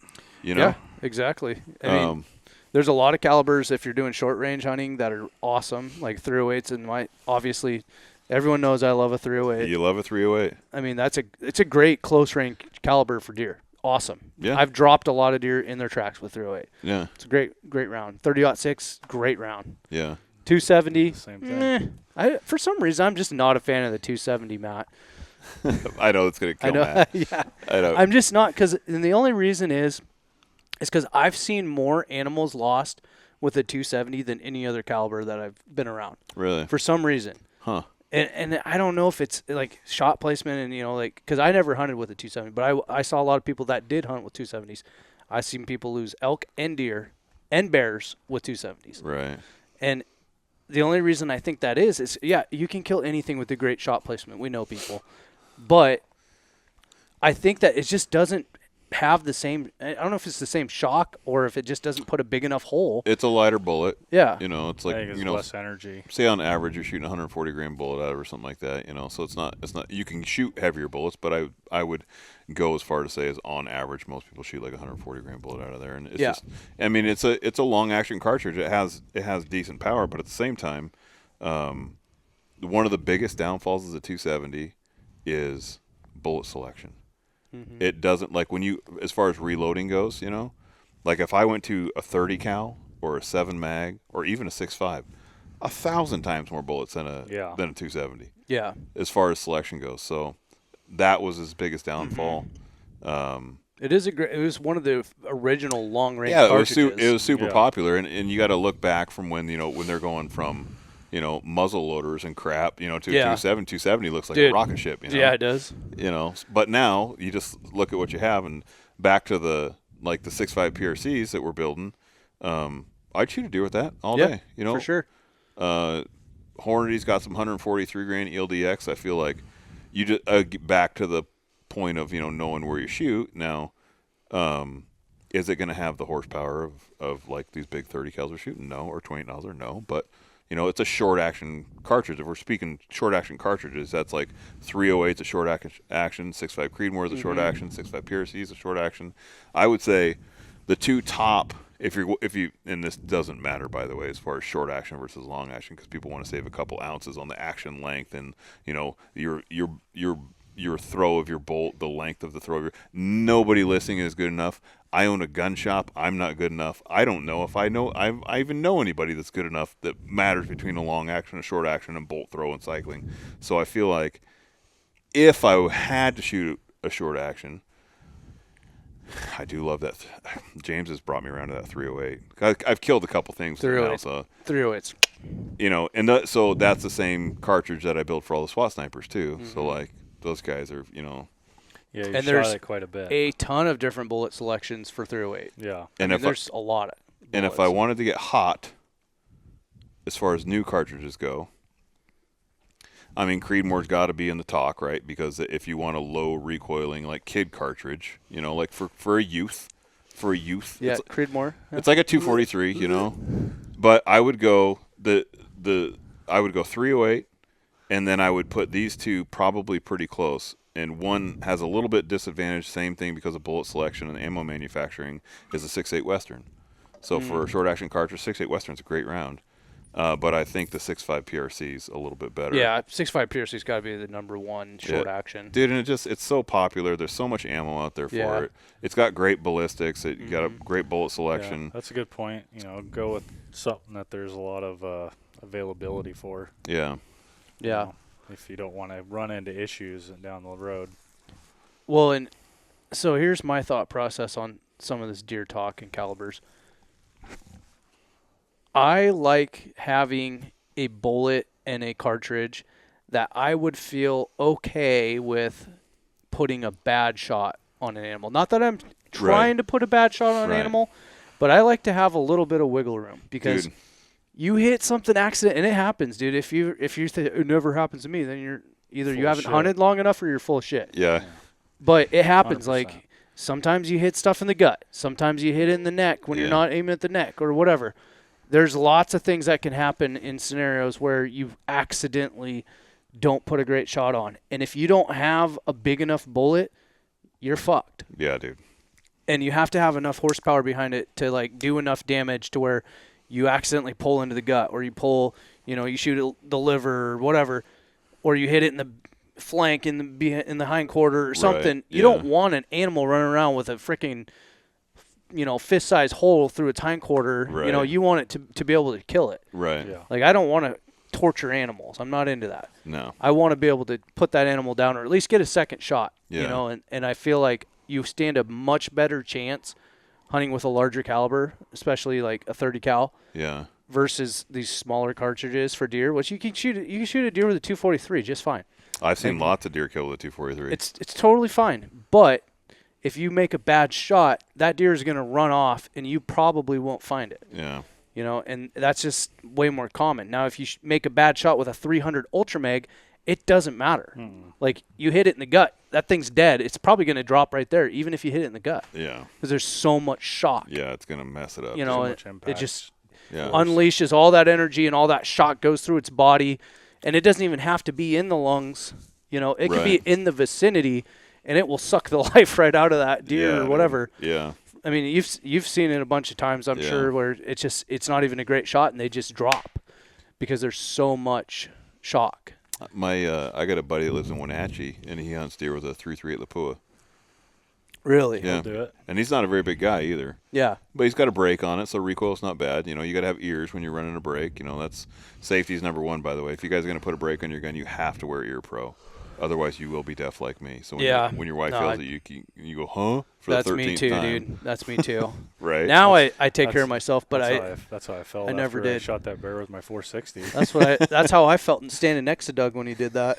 Yeah, exactly. I mean, there's a lot of calibers if you're doing short range hunting that are awesome, like 308s. And obviously, everyone knows I love a 308. You love a 308. I mean, it's a great close range caliber for deer. Awesome. Yeah. I've dropped a lot of deer in their tracks with 308. Yeah. It's a great round. 30-06, great round. Yeah. 270. Same thing. For some reason, I'm just not a fan of the 270, Matt. I know it's going to kill I know. Matt. Yeah. I know. I'm just not and the only reason is because I've seen more animals lost with a 270 than any other caliber that I've been around. Really? For some reason. Huh. And I don't know if it's like shot placement and, like, because I never hunted with a 270, but I saw a lot of people that did hunt with 270s. I've seen people lose elk and deer and bears with 270s. Right. And the only reason I think that is, yeah, you can kill anything with a great shot placement. We know people. But I think that it just doesn't have the same, I don't know if it's the same shock or if it just doesn't put a big enough hole. It's a lighter bullet. Yeah. It's like, I think it's less energy. Say on average you're shooting a 140 grain bullet out of or something like that, so it's not, you can shoot heavier bullets, but I would go as far to say as on average most people shoot like a 140 grain bullet out of there. And it's just, I mean, it's a long action cartridge. It has decent power, but at the same time, one of the biggest downfalls of the 270 is bullet selection. It doesn't, like when you, as far as reloading goes, like if I went to a 30 cal or a 7 mag or even a 6.5, 1,000 times more bullets than a 270. Yeah. As far as selection goes. So that was his biggest downfall. It was one of the original long range Yeah, cartridges. it was super popular, and you got to look back from when when they're going from muzzle loaders and crap, to 270 looks like a rocket ship, Yeah, it does. But now you just look at what you have, and back to the 6.5 PRCs that we're building, I'd shoot a deer with that all day, for sure. Hornady's got some 143 grain ELDX. I feel like you just get back to the point of, knowing where you shoot. Now, is it going to have the horsepower of like these big 30 cals we're shooting? No. Or 20 Nosler? No. But it's a short action cartridge. If we're speaking short action cartridges, that's like 308's a short action, 6.5 Creedmoor's a short action, 6.5 PRC's a short action. I would say the two top, if you, and this doesn't matter by the way, as far as short action versus long action, because people want to save a couple ounces on the action length and your throw of your bolt, the length of the throw of your. Nobody listening is good enough. I own a gun shop. I'm not good enough. I don't know if I even know anybody that's good enough that matters between a long action, a short action, and bolt throw and cycling. So I feel like if I had to shoot a short action, I do love that. James has brought me around to that 308. I've killed a couple things. 308s. So, 308s. So that's the same cartridge that I built for all the SWAT snipers too. So like those guys are, Yeah, you And shot there's it quite a bit. A ton of different bullet selections for 308. Yeah. And There's a lot of bullets. And if I wanted to get hot, as far as new cartridges go, I mean, Creedmoor's got to be in the talk, right? Because if you want a low recoiling, like kid cartridge, like for a youth, yeah, Creedmoor. It's like a 243, But I would go I would go 308, and then I would put these two probably pretty close. And one has a little bit disadvantage, same thing because of bullet selection and ammo manufacturing, is a 6.8 Western. So for a short action cartridge, 6.8 Western's a great round. But I think the 6.5 PRC is a little bit better. Yeah, 6.5 PRC's got to be the number one short action. Dude, and it's so popular. There's so much ammo out there for it. It's got great ballistics. You got a great bullet selection. Yeah, that's a good point. Go with something that there's a lot of availability for. Yeah. Yeah. If you don't want to run into issues down the road. Well, and so here's my thought process on some of this deer talk and calibers. I like having a bullet and a cartridge that I would feel okay with putting a bad shot on an animal. Not that I'm trying to put a bad shot on an animal, but I like to have a little bit of wiggle room because you hit something accident and it happens, dude. If you think it never happens to me, then you're either you haven't hunted long enough or you're full of shit. Yeah. But it happens. 100%. Like sometimes you hit stuff in the gut. Sometimes you hit it in the neck when you're not aiming at the neck or whatever. There's lots of things that can happen in scenarios where you accidentally don't put a great shot on. And if you don't have a big enough bullet, you're fucked. Yeah, dude. And you have to have enough horsepower behind it to like do enough damage to where you accidentally pull into the gut or you pull, you shoot the liver or whatever, or you hit it in the flank in the hind quarter or something. Right. You don't want an animal running around with a freaking fist-sized hole through its hind quarter. Right. You want it to be able to kill it. Right. Yeah. Like I don't want to torture animals. I'm not into that. No. I want to be able to put that animal down or at least get a second shot. Yeah. And I feel like you stand a much better chance hunting with a larger caliber, especially like a 30 cal. Yeah. Versus these smaller cartridges for deer, which you can shoot a deer with a 243 just fine. I've seen lots of deer killed with a 243. It's totally fine. But if you make a bad shot, that deer is going to run off and you probably won't find it. Yeah. And that's just way more common. Now, if you make a bad shot with a 300 Ultra Mag, it doesn't matter. Like, you hit it in the gut, that thing's dead. It's probably going to drop right there, even if you hit it in the gut. Yeah. Because there's so much shock. Yeah, it's going to mess it up. It just Yeah. unleashes all that energy and all that shock goes through its body. And it doesn't even have to be in the lungs. It could be in the vicinity, and it will suck the life right out of that deer or whatever. Yeah. I mean, you've seen it a bunch of times, I'm sure, where it's not even a great shot, and they just drop because there's so much shock. I got a buddy that lives in Wenatchee, and he hunts deer with a 3.38 Lapua. Really? Yeah. Do it. And he's not a very big guy either. Yeah. But he's got a brake on it, so recoil's not bad. You got to have ears when you're running a brake. That's safety's number one, by the way. If you guys are going to put a brake on your gun, you have to wear ear pro. Otherwise, you will be deaf like me. So when your wife yells at you, you go, huh? For That's the 13th me too, time. dude. That's me too. Right. Now I take care of myself, but that's how I felt. I never after did. I shot that bear with my 460. That's how I felt standing next to Doug when he did that.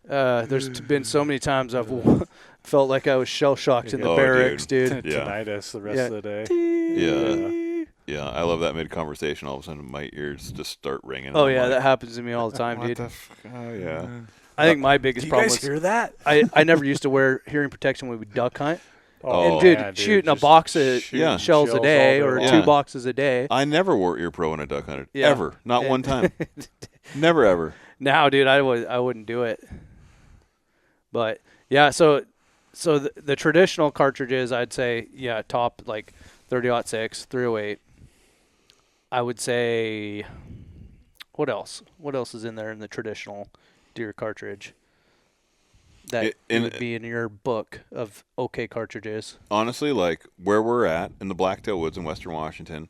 There's been so many times I've felt like I was shell shocked in the barracks, dude. Yeah. Tinnitus the rest of the day. Yeah. Yeah, I love that mid-conversation. All of a sudden, my ears just start ringing. Oh, yeah, that happens to me all the time, dude. Oh, yeah. I think my biggest problem was hear that? I never used to wear hearing protection when we duck hunt. Oh, And, dude, yeah, shooting a just box of shooting shells a day all or day long. 2 Yeah. boxes a day. I never wore ear pro when I duck hunted. Yeah. Ever. Not one time. Never, ever. Now, dude, I wouldn't do it. But, yeah, so the traditional cartridges, I'd say, yeah, top, like, 30-06, 308. I would say, what else? What else is in there in the traditional deer cartridge that would be in your book of okay cartridges? Honestly, like where we're at in the Blacktail Woods in Western Washington,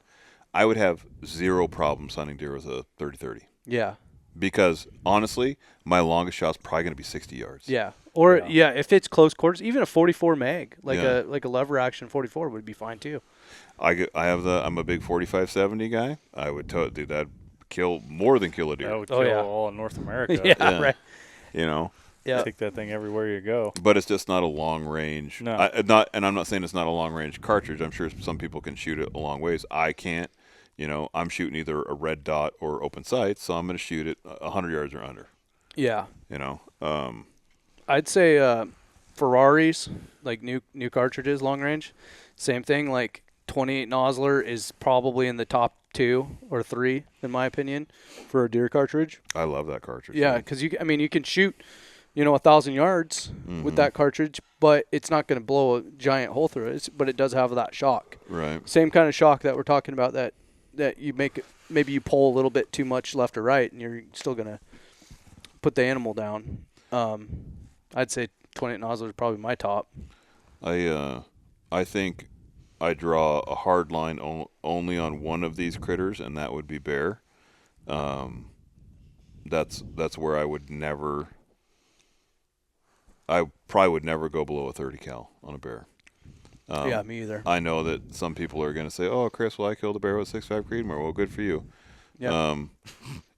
I would have zero problem hunting deer with a 30-30. Yeah. Because, honestly, my longest shot's probably going to be 60 yards. Yeah. Or, yeah, if it's close quarters, even a 44 mag, like Yeah. a lever action 44 would be fine too. I'm a big 45-70 guy. I would do that. More than kill a deer. That would kill all of North America. Yeah, right. Yeah. Take that thing everywhere you go. But it's just not a long range. No. And I'm not saying it's not a long range cartridge. I'm sure some people can shoot it a long ways. I can't. I'm shooting either a red dot or open sights, so I'm going to shoot it 100 yards or under. Yeah. I'd say Ferraris, like new cartridges, long range, same thing. Like 28 Nosler is probably in the top 2 or 3 in my opinion for a deer cartridge. I love that cartridge. Yeah, because you can shoot 1,000 yards with that cartridge, but it's not going to blow a giant hole through it. But it does have that shock. Right. Same kind of shock that we're talking about that you make. Maybe you pull a little bit too much left or right, and you're still going to put the animal down. I'd say 28 Nosler is probably my top. I think I draw a hard line only on one of these critters, and that would be bear. That's where I would never. I probably would never go below a 30 cal on a bear. Yeah, me either. I know that some people are going to say, "Oh, Chris, well, I killed a bear with 6.5 Creedmoor." Well, good for you. Yeah.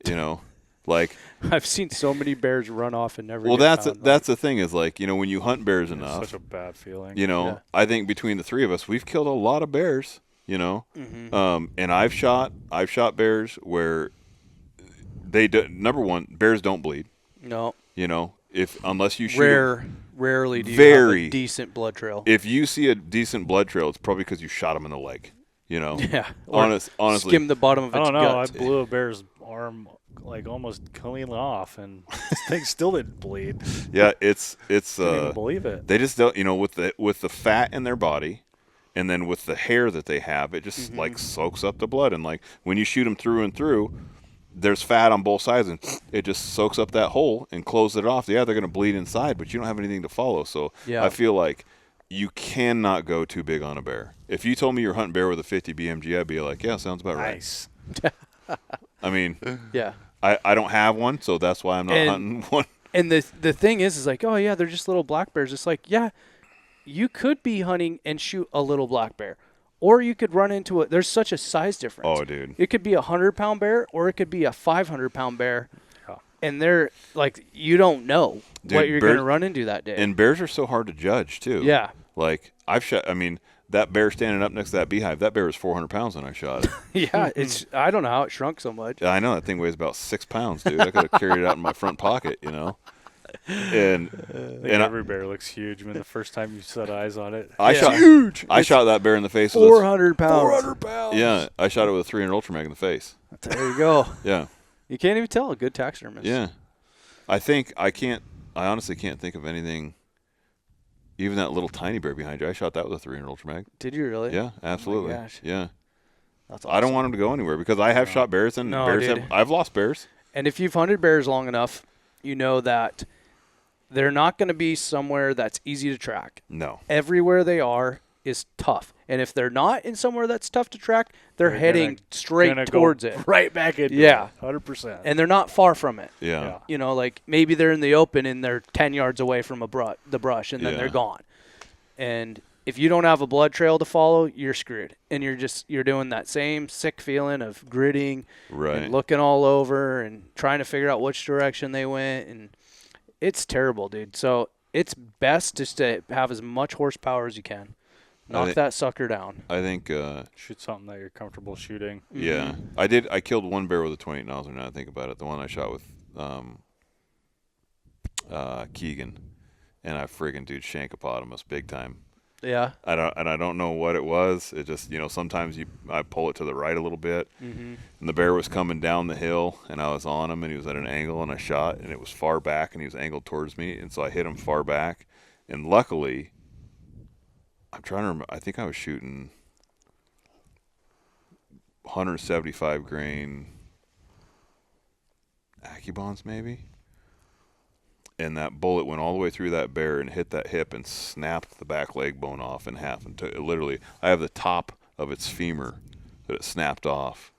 You know, like I've seen so many bears run off and never. well, get found, that's the thing is like, you know, when you hunt bears It's enough, such a bad feeling. you know, Yeah. I think between the three of us, we've killed a lot of bears. You know, and I've shot bears where they do, number one, bears don't bleed. No. You know, unless you shoot Rarely do you have a decent blood trail. If you see a decent blood trail, it's probably because you shot him in the leg. You know, Yeah. Or honestly, skim the bottom of its I don't know. gut. I blew a bear's arm like almost clean off, and this thing still didn't bleed. yeah, it's Can't even believe it. they just don't, you know, with the fat in their body, and then with the hair that they have, it just like soaks up the blood, and like when you shoot them through and through, there's fat on both sides, and it just soaks up that hole and closes it off. Yeah, they're going to bleed inside, but you don't have anything to follow. So Yeah. I feel like you cannot go too big on a bear. If you told me you're hunting bear with a 50 BMG, I'd be like, yeah, sounds about right. Nice. I mean, Yeah. I don't have one, so that's why I'm not hunting one. And the thing is like, oh yeah, they're just little black bears. It's like, yeah, you could be hunting and shoot a little black bear, or you could run into there's such a size difference. Oh, dude. It could be a 100-pound bear, or it could be a 500-pound bear, and they're like, you don't know what you're going to run into that day. And bears are so hard to judge too. Yeah. Like I've shot. I mean, that bear standing up next to that beehive, that bear was 400 pounds when I shot it. Yeah, I don't know how it shrunk so much. I know that thing weighs about 6 pounds, dude. I could have carried it out in my front pocket, you know. And I think every bear looks huge when the first time you set eyes on it. I shot huge. I shot that bear in the face with 400 pounds. 400 pounds. Yeah, I shot it with a 300 Ultra Mag in the face. There you go. Yeah. You can't even tell a good taxidermist. Yeah. I honestly can't think of anything. Even that little tiny bear behind you, I shot that with a 300 Ultra Mag. Did you really? Yeah, absolutely. gosh. Yeah. That's awesome. I don't want him to go anywhere because I have shot bears and No, bears dude. I've lost bears. And if you've hunted bears long enough, you know that they're not going to be somewhere that's easy to track. No. Everywhere they are is tough. And if they're not in somewhere that's tough to track, they're heading straight towards it. Right back into Yeah. it. 100%. And they're not far from it. Yeah. Yeah. You know, like maybe they're in the open and they're 10 yards away from the brush, and then they're gone. And if you don't have a blood trail to follow, you're screwed. And you're doing that same sick feeling of gritting and looking all over and trying to figure out which direction they went. And it's terrible, dude. So it's best just to have as much horsepower as you can. Knock that sucker down. I think shoot something that you're comfortable shooting. Yeah. I killed one bear with a 28 nozzler now I think about it. The one I shot with Keegan. And I friggin' dude shankopotamus big time. Yeah. I don't know what it was. It just, you know, sometimes I pull it to the right a little bit, and the bear was coming down the hill, and I was on him, and he was at an angle, and I shot, and it was far back, and he was angled towards me, and so I hit him far back, and luckily, I'm trying to remember. I think I was shooting 175 grain Accubons maybe. And that bullet went all the way through that bear and hit that hip and snapped the back leg bone off in half. And literally, I have the top of its femur that it snapped off.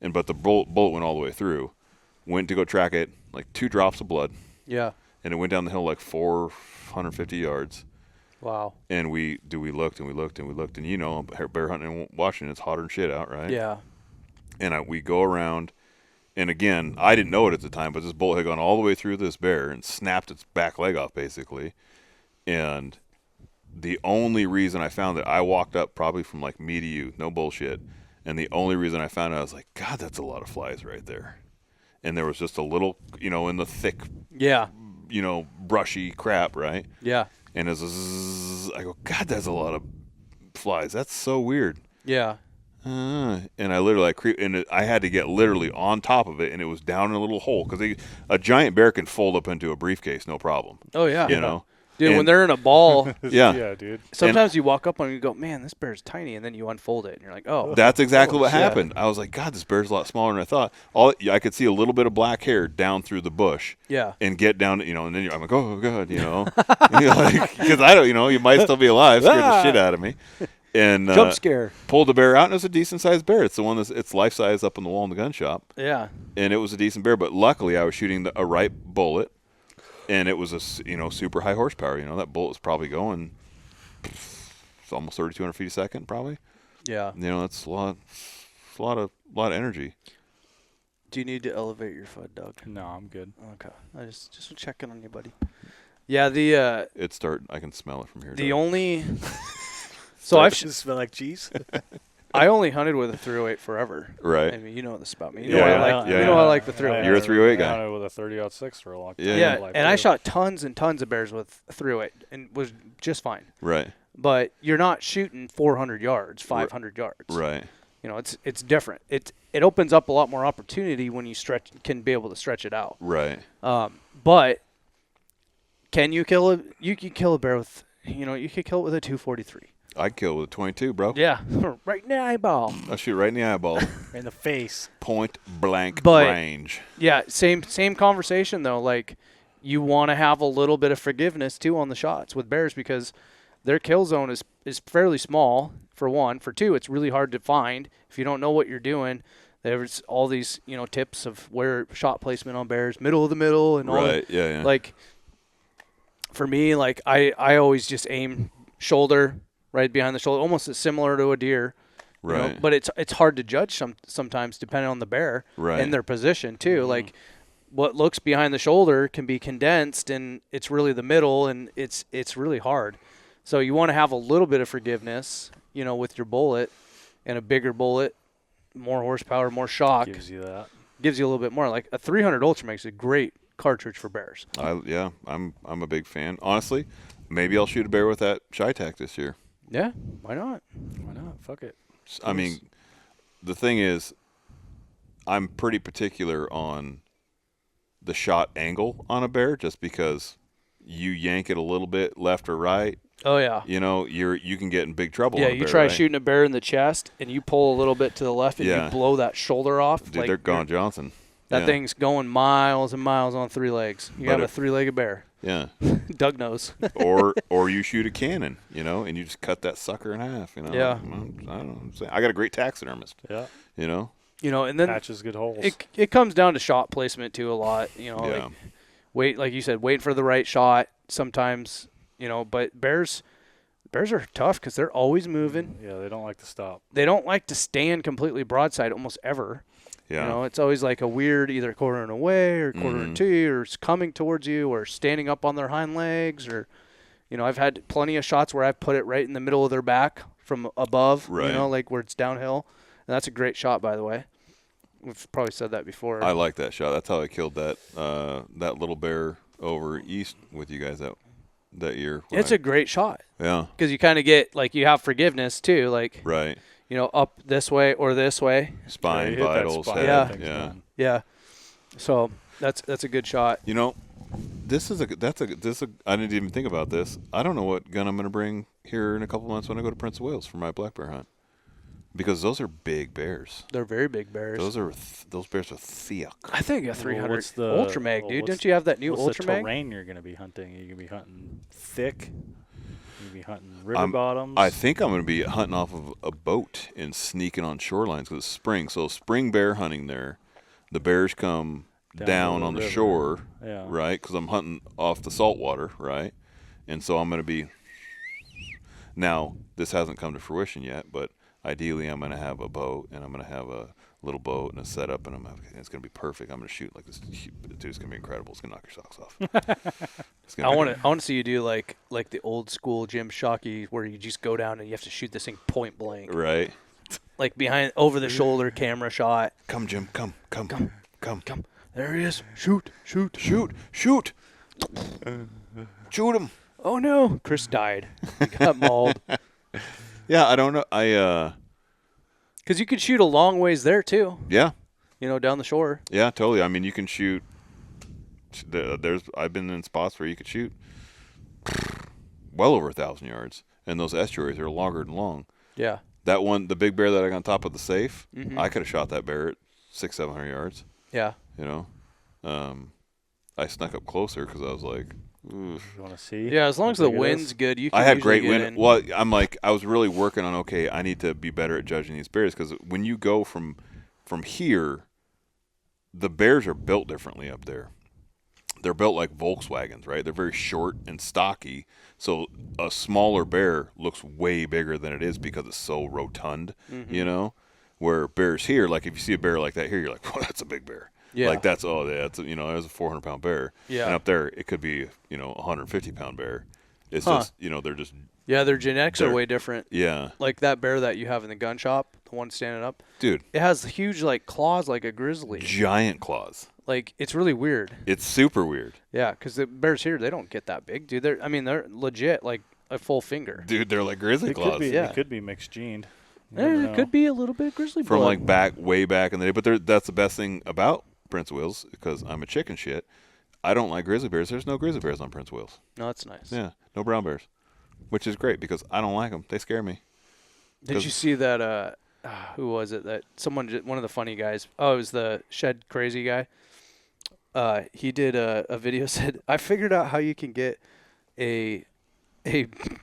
But the bullet went all the way through. Went to go track it, like 2 drops of blood. Yeah. And it went down the hill like 450 yards. Wow. And we looked and we looked and we looked. And you know, bear hunting in Washington, it's hotter than shit out, right? Yeah. And we go around. And again, I didn't know it at the time, but this bullet had gone all the way through this bear and snapped its back leg off, basically. And the only reason I found it, I walked up probably from like me to you, no bullshit. And the only reason I found it, I was like, God, that's a lot of flies right there. And there was just a little, you know, in the thick, you know, brushy crap, right? Yeah. And I go, God, that's a lot of flies. That's so weird. Yeah. And I literally I had to get literally on top of it, and it was down in a little hole because a giant bear can fold up into a briefcase, no problem. Oh yeah, you know, dude. When they're in a ball, yeah, dude. Sometimes you walk up on it and you go, man, this bear's tiny, and then you unfold it, and you're like, oh. That's exactly what happened. I was like, God, this bear's a lot smaller than I thought. I could see a little bit of black hair down through the bush. Yeah. And get down, you know, and then I'm like, oh God, you know, because I don't, you know, you might still be alive, scared the shit out of me. And jump scare. Pulled the bear out, and it was a decent sized bear. It's the one it's life size up on the wall in the gun shop. Yeah. And it was a decent bear, but luckily I was shooting a right bullet, and it was a super high horsepower. You know, that bullet was probably going almost 3,200 feet a second, probably. Yeah. You know, that's a lot of energy. Do you need to elevate your foot, Doug? No, I'm good. Okay. I just checking on you, buddy. Yeah, the I can smell it from here. the Doug. only so I've smell like cheese. I only hunted with a 308 forever. Right. I mean, you know this about me. Yeah, I like the 308. You're a 308 guy. I hunted with a 30-06 for a long time. Yeah. Yeah, and I shot tons and tons of bears with a 308 and was just fine. Right. But you're not shooting 400 yards, 500 yards. Right. You know, it's different. It opens up a lot more opportunity when you can be able to stretch it out. Right. But can you kill you could kill a bear with, you could kill it with a 243. I'd kill with a 22, bro. Yeah, right in the eyeball. I'll shoot right in the eyeball. In the face. Point blank But- range. Yeah, same conversation though. Like, you want to have a little bit of forgiveness too on the shots with bears because their kill zone is fairly small. For one, for two, it's really hard to find if you don't know what you're doing. There's all these tips of where shot placement on bears, middle of the middle, and all. Right. Yeah. Like, for me, like I always just aim shoulder, right behind the shoulder, almost as similar to a deer. Right. But it's hard to judge sometimes depending on the bear and their position too. Mm-hmm. Like, what looks behind the shoulder can be condensed, and it's really the middle, and it's really hard. So you want to have a little bit of forgiveness, with your bullet, and a bigger bullet, more horsepower, more shock. Gives you that. Gives you a little bit more. Like a 300 Ultra makes a great cartridge for bears. I'm a big fan. Honestly, maybe I'll shoot a bear with that Chi-Tac this year. Yeah, why not? Why not? Fuck it. I mean, the thing is, I'm pretty particular on the shot angle on a bear, just because you yank it a little bit left or right. Oh yeah. You can get in big trouble. Yeah, on a you bear, try right? shooting a bear in the chest, and you pull a little bit to the left, and you blow that shoulder off. Dude, like they're gone, Johnson. That thing's going miles and miles on 3 legs. You got a 3-legged bear. Yeah. Doug knows. or you shoot a cannon, and you just cut that sucker in half. Yeah. I don't know. I got a great taxidermist. Yeah. And then Patches good holes. it comes down to shot placement too a lot. Like you said, waiting for the right shot sometimes. But bears are tough because they're always moving. Yeah, they don't like to stop. They don't like to stand completely broadside almost ever. Yeah. It's always like a weird either quartering away or quartering to you, or it's coming towards you, or standing up on their hind legs, or I've had plenty of shots where I've put it right in the middle of their back from above, right. Like where it's downhill. And that's a great shot, by the way. We've probably said that before. I like that shot. That's how I killed that little bear over east with you guys that year. It's a great shot. Yeah. Because you kind of get, like, you have forgiveness too, like, right. Up this way or this way. Spine, Yeah, vitals, spine, head. yeah. Yeah. So that's a good shot. This is I didn't even think about this. I don't know what gun I'm going to bring here in a couple months when I go to Prince of Wales for my black bear hunt, because those are big bears. They're very big bears. Those bears are thick. I think a 300 what's the- Ultra Mag, well, dude. what's- Didn't you have that new What's Ultra the Mag? terrain you're going to be hunting? You're going to be hunting thick. You're going to be hunting river bottoms. I think I'm going to be hunting off of a boat and sneaking on shorelines because it's spring. So spring bear hunting there, the bears come down on the river. shore, Yeah. right? Because I'm hunting off the salt water, right? And so I'm going to be. Now, this hasn't come to fruition yet, but ideally I'm going to have a boat, and I'm going to have a little boat and a setup, and it's going to be perfect. I'm going to shoot like this. Dude, it's going to be incredible. It's going to knock your socks off. I want to see you do like the old school Jim Shockey, where you just go down and you have to shoot this thing point blank, Right. like behind over the shoulder camera shot. Come, Jim. Come. There he is. Shoot. Shoot him. Oh no, Chris died. He got mauled. Yeah, I don't know. Because you could shoot a long ways there too. Yeah. Down the shore. Yeah, totally. I mean, you can shoot. I've been in spots where you could shoot well over 1,000 yards, and those estuaries are longer than long. Yeah. That one, the big bear that I got on top of the safe, Mm-hmm. I could have shot that bear at 600-700 yards. Yeah. I snuck up closer because I was like, oof. You want to see? Yeah, as long as how the big it wind's is? good, you can I had usually great get wind. in. Well, I'm like, I was really working on, okay, I need to be better at judging these bears, because when you go from here, the bears are built differently up there. they're built like Volkswagens, right? They're very short and stocky. So a smaller bear looks way bigger than it is because it's so rotund, you know? Where bears here, like if you see a bear like that here, you're like, oh, that's a big bear. Yeah. Like that's, that's, there's a 400-pound bear. Yeah. And up there, it could be, a 150-pound bear. It's just, they're just. Yeah, their genetics are way different. Yeah. Like that bear that you have in the gun shop, the one standing up. Dude. It has huge, like, claws like a grizzly. Giant claws. Like, it's really weird. It's super weird. Yeah, because the bears here, they don't get that big, dude. They're legit, like, a full finger. Dude, they're like grizzly claws. It could be mixed gened. It could be a little bit grizzly from blood. like way back in the day. But that's the best thing about Prince Wales, because I'm a chicken shit. I don't like grizzly bears. There's no grizzly bears on Prince Wales. No, that's nice. Yeah, no brown bears, which is great because I don't like them. They scare me. Did you see that? Who was it? That one of the funny guys. Oh, it was the Shed Crazy guy. He did a video. Said, I figured out how you can get a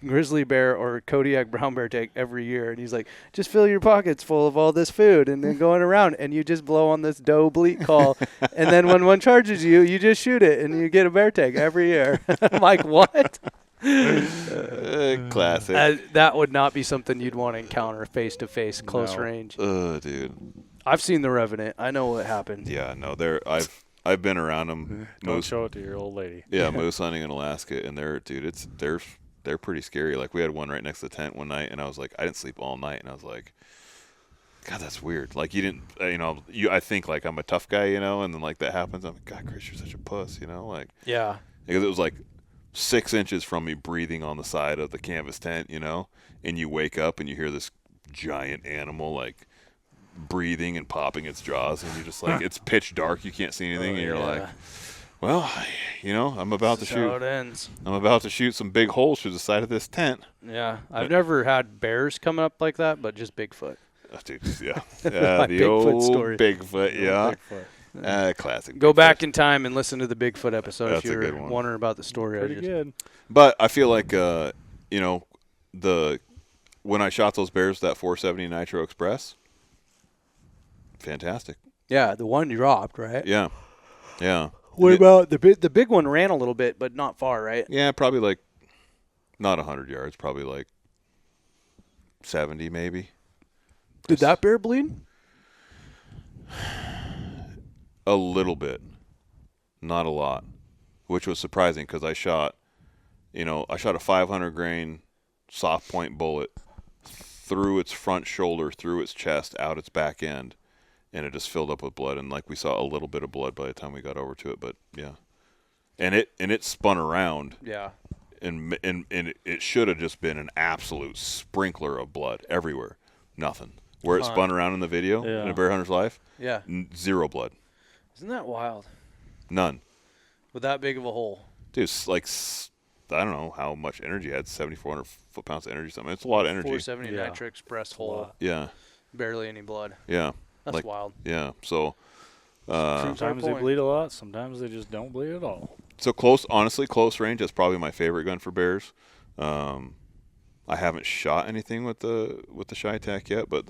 grizzly bear or Kodiak brown bear tag every year. And he's like, just fill your pockets full of all this food and then going around and you just blow on this doe bleat call. And then when one charges you, you just shoot it and you get a bear tag every year. I'm like, what? Classic. That would not be something you'd want to encounter face to face, close range. Dude. I've seen The Revenant. I know what happened. Yeah, no, I've been around them. Don't show it to your old lady. Yeah, moose hunting in Alaska, and they're pretty scary. Like we had one right next to the tent one night, and I was like, I didn't sleep all night, and I was like, God, that's weird. Like you didn't, I think like I'm a tough guy, and then like that happens, I'm like, God, Chris, you're such a puss, like. Yeah. Because it was like 6 inches from me breathing on the side of the canvas tent, and you wake up and you hear this giant animal like breathing and popping its jaws, and you're just like, it's pitch dark, you can't see anything, and you're like, well, I'm about to shoot. How it ends. I'm about to shoot some big holes through the side of this tent. Yeah, I've never had bears coming up like that, but just Bigfoot. Dude, yeah, the Bigfoot old story. Bigfoot, yeah. Bigfoot. Classic. Go Bigfoot. back in time and listen to the Bigfoot episode That's if a you're good one. wondering about the story. Pretty good. But I feel like, when I shot those bears, that 470 Nitro Express, fantastic. Yeah, the one you dropped, right? Yeah. What about the big one? Ran a little bit, but not far, right? Yeah, probably like not 100 yards, probably like 70 maybe. Did that bear bleed? A little bit, not a lot, which was surprising because I shot a 500 grain soft point bullet through its front shoulder, through its chest, out its back end, and it just filled up with blood. And like we saw a little bit of blood by the time we got over to it, but yeah, and it spun around. Yeah. And it should have just been an absolute sprinkler of blood everywhere. Nothing. Where it spun around in the video in a bear hunter's life. Yeah. Zero blood. Isn't that wild? None. With that big of a hole. Dude, it's like, I don't know how much energy it had, 7,400 foot-pounds of energy. Something. It's a lot of energy. 470 Nitro Express hole. Yeah. Barely any blood. Yeah. That's wild. Yeah. So. Sometimes they bleed a lot. Sometimes they just don't bleed at all. So honestly, close range, that's probably my favorite gun for bears. I haven't shot anything with the Shy-Tac yet, but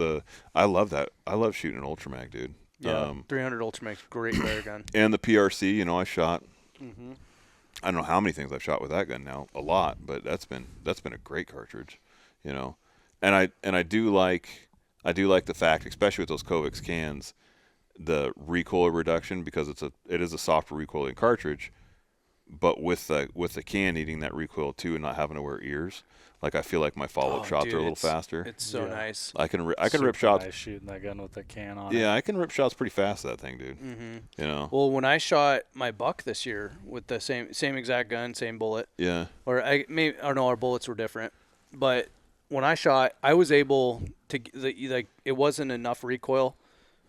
I love that. I love shooting an Ultramag, dude. Yeah, 300 Ultramag's great bear gun. And the PRC, I shot. Mm-hmm. I don't know how many things I've shot with that gun now. A lot, but that's been a great cartridge, And I do like the fact, especially with those Covix cans, the recoil reduction, because it is a softer recoiling cartridge, but with the can needing that recoil too and not having to wear ears. Like I feel like my follow-up shots are a little faster. It's so nice. I can rip shots. Nice shooting that gun with the can on. Yeah, I can rip shots pretty fast. That thing, dude. Mm-hmm. Well, when I shot my buck this year with the same exact gun, same bullet. Yeah. Or our bullets were different, but when I shot, I was able to it wasn't enough recoil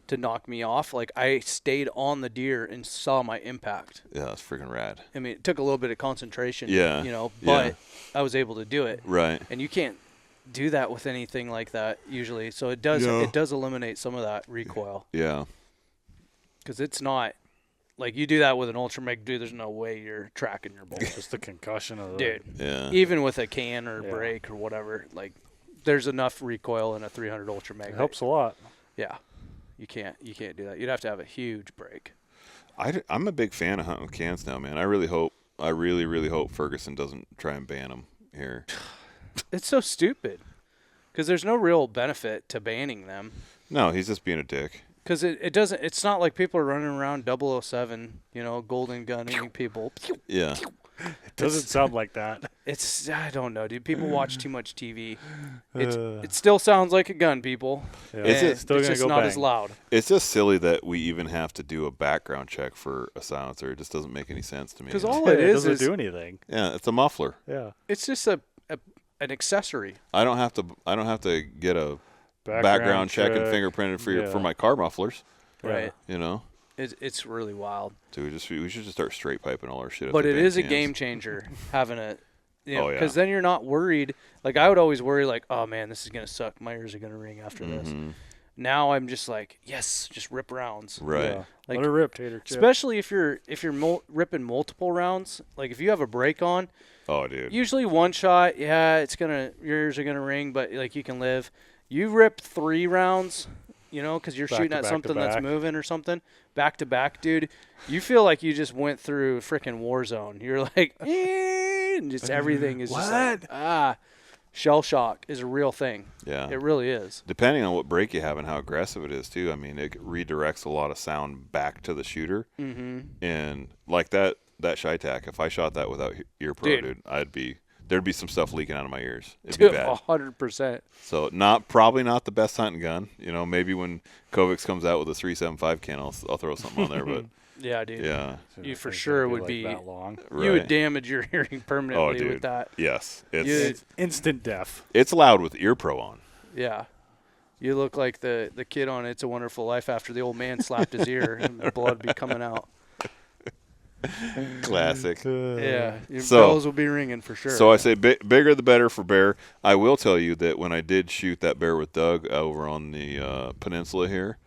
to knock me off. Like I stayed on the deer and saw my impact. Yeah, that's freaking rad. I mean, it took a little bit of concentration. Yeah. But I was able to do it. Right. And you can't do that with anything like that usually. So it does eliminate some of that recoil. Yeah. Because it's not like you do that with an Ultramag, dude. There's no way you're tracking your bull. Just the concussion of the Dude. Yeah. Even with a can or brake or whatever, like there's enough recoil in a 300 Ultramag. It helps a lot. Yeah. You can't do that. You'd have to have a huge brake. I'm a big fan of hunting with cans now, man. I really hope Ferguson doesn't try and ban them here. It's so stupid because there's no real benefit to banning them. No, he's just being a dick. Because it doesn't. It's not like people are running around 007, golden gunning people. Yeah. It doesn't sound like that. I don't know, dude. People watch too much TV. It still sounds like a gun, people. Yeah. It's still it's gonna just go not bang. as loud. It's just silly that we even have to do a background check for a silencer. It just doesn't make any sense to me. Because all it It is doesn't do anything. Yeah, it's a muffler. Yeah. it's just an accessory. I don't have to get a background check and fingerprinted for my car mufflers. Yeah. Right. It's really wild. Dude, we should just start straight piping all our shit. But it is a cans. game changer having a, Oh, yeah. because then you're not worried. Like I would always worry, like, oh man, this is gonna suck. My ears are gonna ring after this. Now I'm just like, yes, just rip rounds. Right. Yeah. Like, Let her rip, Tater Chip. Especially if you're ripping multiple rounds. Like if you have a brake on, Oh, dude. usually one shot, your ears are gonna ring, but like you can live. You rip 3 rounds, because you're Back shooting to at back to something that's back. moving or something, back to back, dude. You feel like you just went through a freaking war zone. You're like, and just everything is just like, shell shock is a real thing. Yeah. It really is. Depending on what brake you have and how aggressive it is, too. I mean, it redirects a lot of sound back to the shooter. Mm-hmm. And like that Shytac, if I shot that without ear pro, dude, there'd be some stuff leaking out of my ears. It'd be bad. 100%. So probably not the best hunting gun. Maybe when Kovics comes out with a 375 can, I'll throw something on there. But Yeah, dude. yeah, You for It's sure gonna would like be. that long. You would right. damage your hearing permanently Oh, dude. with that. Yes, It's instant deaf. it's loud with ear pro on. Yeah. You look like the kid on It's a Wonderful Life after the old man slapped his ear and the blood be coming out. Classic. Yeah. Your So- bells will be ringing for sure. So I say bigger the better for bear. I will tell you that when I did shoot that bear with Doug over on the peninsula here,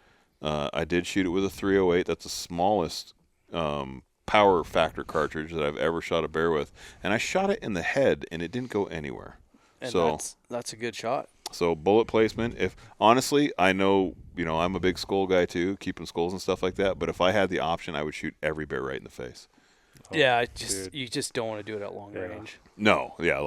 I did shoot it with a 308. That's the smallest power factor cartridge that I've ever shot a bear with. And I shot it in the head, and it didn't go anywhere. And so that's a good shot. So bullet placement, honestly, I know, I'm a big skull guy too, keeping skulls and stuff like that. But if I had the option, I would shoot every bear right in the face. Yeah, dude. you just don't want to do it at long range. No, yeah,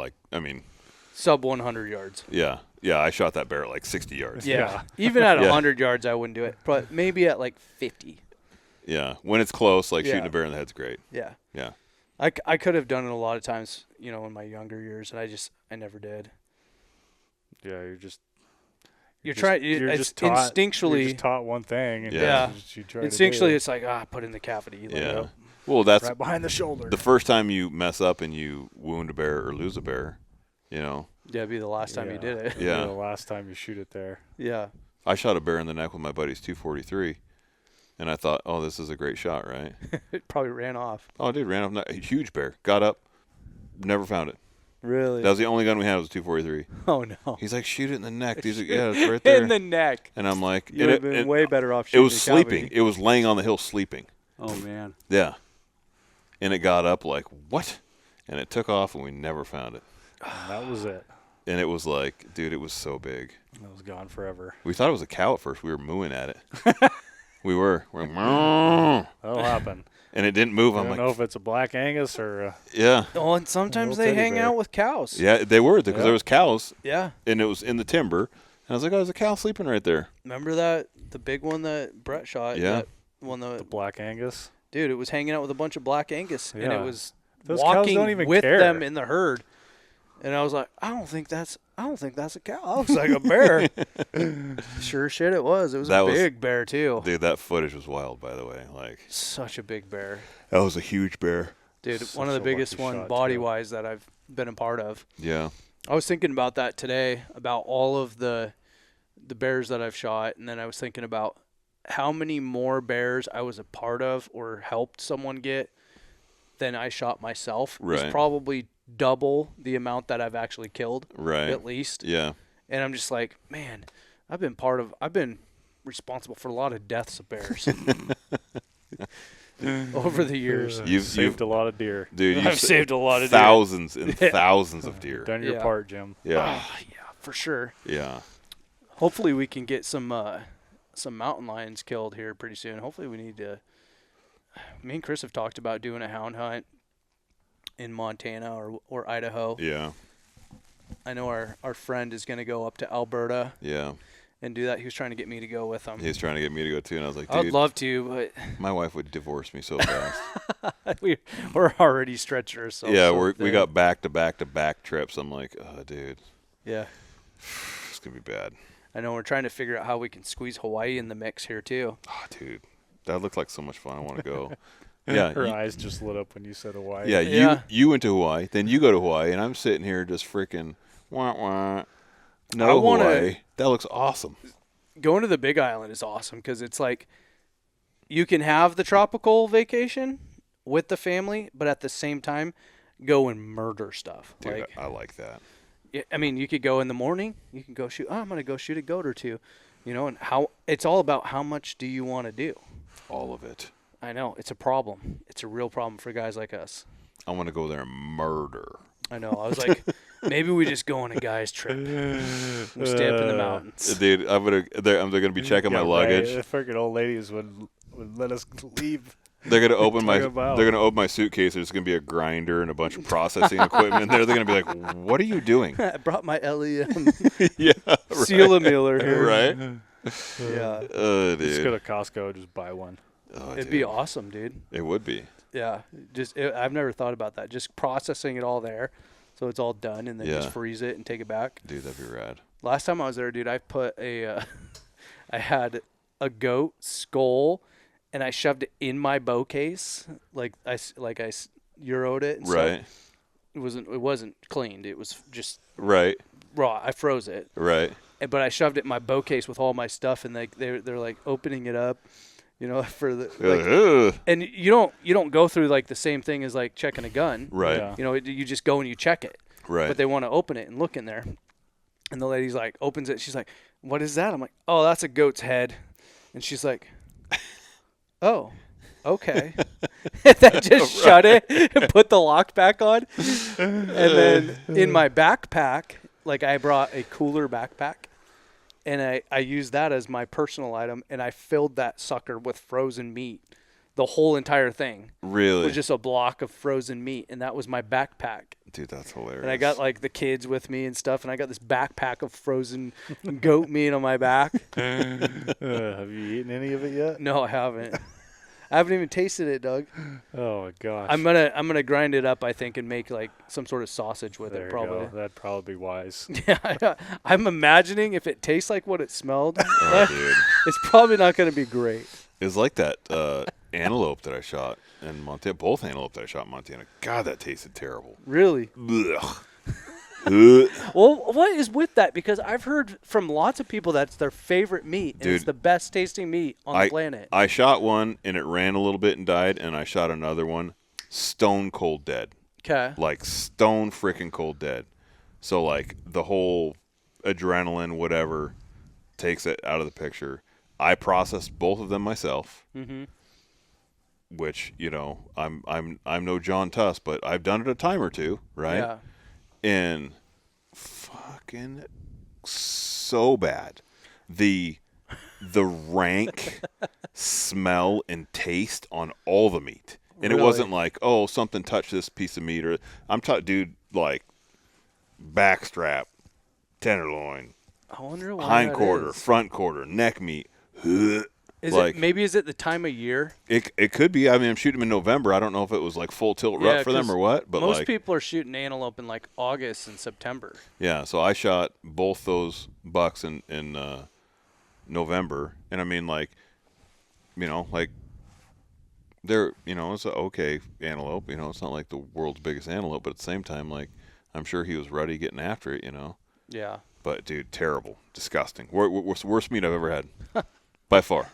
Sub 100 yards. yeah, I shot that bear at like 60 yards. Yeah. Even at Yeah. 100 yards, I wouldn't do it. But maybe at like 50. Yeah, when it's close, like Yeah. shooting a bear in the head's great. Yeah. Yeah. I could have done it a lot of times, in my younger years, and I never did. Yeah, You're trying. It's taught, instinctually. You're just taught one thing. And Yeah. you try to do Instinctually, it. it's like put in the cavity. Like, Yeah. oh, Well, that's right behind the shoulder. the first time you mess up and you wound a bear or lose a bear. yeah, it'd be the last time you did it. Yeah. The last time you shoot it there. Yeah. I shot a bear in the neck with my buddy's 243, and I thought, oh, this is a great shot, right? It probably ran off. Oh, dude, ran off. A huge bear. Got up. Never found it. Really? That was the only gun we had was a 243. Oh no. He's like, shoot it in the neck. He's like, yeah, it's right there. In the neck. And I'm like, You would have been way better off it shooting was the sleeping. cavity. It was laying on the hill sleeping. Oh, man. Yeah. And it got up like, what? And it took off, and we never found it. And that was it. And it was like, dude, it was so big. It was gone forever. We thought it was a cow at first. We were mooing at it. we were. We're "Meow." That'll happen. And it didn't move. I I'm don't like, know if it's a black Angus or yeah. Oh, and sometimes Little they teddy hang bear. out with cows. Yeah, they were, because Yeah. there was cows, Yeah. and it was in the timber. And I was like, oh, there's a cow sleeping right there. Remember the big one that Brett shot? Yeah. That one the black Angus. dude, it was hanging out with a bunch of black Angus, and it Yeah. was Those cows walking don't even with care. them in the herd. And I was like, I don't think that's a cow. It looks like a bear. Sure shit it was. It was That a was- big bear too. Dude, that footage was wild, by the way. Like, Such a big bear. that was a huge bear. Dude, Such one of the a biggest lucky one shot, body too. wise that I've been a part of. Yeah. I was thinking about that today, about all of the bears that I've shot, and then I was thinking about how many more bears I was a part of or helped someone get than I shot myself. Right. It's probably double the amount that I've actually killed, Right. at least. Yeah. And I'm just like, man, I've been responsible for a lot of deaths of bears over the years. You've saved a lot of deer. Dude, you've I've saved a lot of deer. thousands and thousands of deer. Done your Yeah. part, Jim. Yeah. Oh, yeah, for sure. Yeah. Hopefully we can get some mountain lions killed here pretty soon. Hopefully we need to me and Chris have talked about doing a hound hunt in Montana or Idaho. Yeah. I know our friend is going to go up to Alberta Yeah. and do that. He was trying to get me to go with him. He was trying to get me to go too, and I was like, dude, I'd love to, but my wife would divorce me so fast. we're already stretched ourselves. Yeah, so we thin. got back trips. I'm like, oh, dude, Yeah. it's gonna be bad. I know we're trying to figure out how we can squeeze Hawaii in the mix here too. Oh, dude, that looked like so much fun. I want to go. Yeah. Her eyes just lit up when you said Hawaii. Yeah, Yeah. you went to Hawaii, then you go to Hawaii, and I'm sitting here just freaking wah wah. I No wanna- Hawaii. That looks awesome. Going to the Big Island is awesome because it's like you can have the tropical vacation with the family, but at the same time go and murder stuff. Dude, Like, I like that. I mean, you could go in the morning. You can go shoot. Oh, I'm going to go shoot a goat or two, and how it's all about how much do you want to do. All of it. I know it's a problem. It's a real problem for guys like us. I want to go there and murder. I know. I was like, maybe we just go on a guy's trip. We stay up in the mountains. Dude, they're gonna be checking my Yeah, luggage. Right. The freaking old ladies would let us leave. They're gonna open my Talk about- they're gonna open my suitcase. There's gonna be a grinder and a bunch of processing equipment in there. They're gonna be like, "What are you doing?" I brought my LEM Yeah, Seal Miller here. right. Yeah. Just go Dude, to Costco, just buy one. oh, It'd dude. be awesome, dude. It would be. Yeah. I've never thought about that. Just processing it all there. So it's all done and then Yeah. just freeze it and take it back. Dude, that'd be rad. Last time I was there, dude, I put I had a goat skull and I shoved it in my bow case. Like I Euroed it. And Right. stuff. It wasn't cleaned. It was just Right. raw. I froze it. Right. But I shoved it in my bow case with all my stuff and they're like opening it up, for the like, Ugh. and you don't go through like the same thing as like checking a gun. Right. Yeah. You just go and you check it. Right. But they want to open it and look in there. And the lady's like, opens it. She's like, what is that? I'm like, oh, that's a goat's head. And she's like, oh, okay. And then just shut it and put the lock back on. And then in my backpack, like I brought a cooler backpack. And I used that as my personal item. And I filled that sucker with frozen meat. The whole entire thing Really? was just a block of frozen meat. And that was my backpack. Dude, that's hilarious. And I got like the kids with me and stuff, and I got this backpack of frozen goat meat on my back. Have you eaten any of it yet? No, I haven't. I haven't even tasted it, Doug. Oh my gosh. I'm gonna grind it up, I think, and make like some sort of sausage with there it. you Probably. go. That'd probably be wise. Yeah, I'm imagining if it tastes like what it smelled, Oh, dude. it's probably not gonna be great. It's like that antelope that I shot in Montana. Both antelope that I shot in Montana. God, that tasted terrible. Really? Ugh. Well, what is with that? Because I've heard from lots of people that's their favorite meat, and it's Dude, the best tasting meat on the planet. I shot one and it ran a little bit and died, and I shot another one stone cold dead. Okay. Like stone freaking cold dead. So like the whole adrenaline, whatever, takes it out of the picture. I processed both of them myself. Mm-hmm. Which, I'm no John Tuss, but I've done it a time or two, right? Yeah. And fucking so bad. The rank smell and taste on all the meat. And Really? it wasn't like, oh, something touched this piece of meat, or I'm talking, dude, like backstrap, tenderloin, I wonder why hind that quarter, is. front quarter, neck meat. Is like- is it the time of year? It could be. I mean, I'm shooting them in November. I don't know if it was like full tilt Yeah, rut for them 'cause or what. But most like, people are shooting antelope in like August and September. yeah. So I shot both those bucks in November, and I mean, like, like they're, it's an okay antelope. It's not like the world's biggest antelope, but at the same time, like, I'm sure he was ruddy getting after it. Yeah. But dude, terrible, disgusting. Worst meat I've ever had, by far,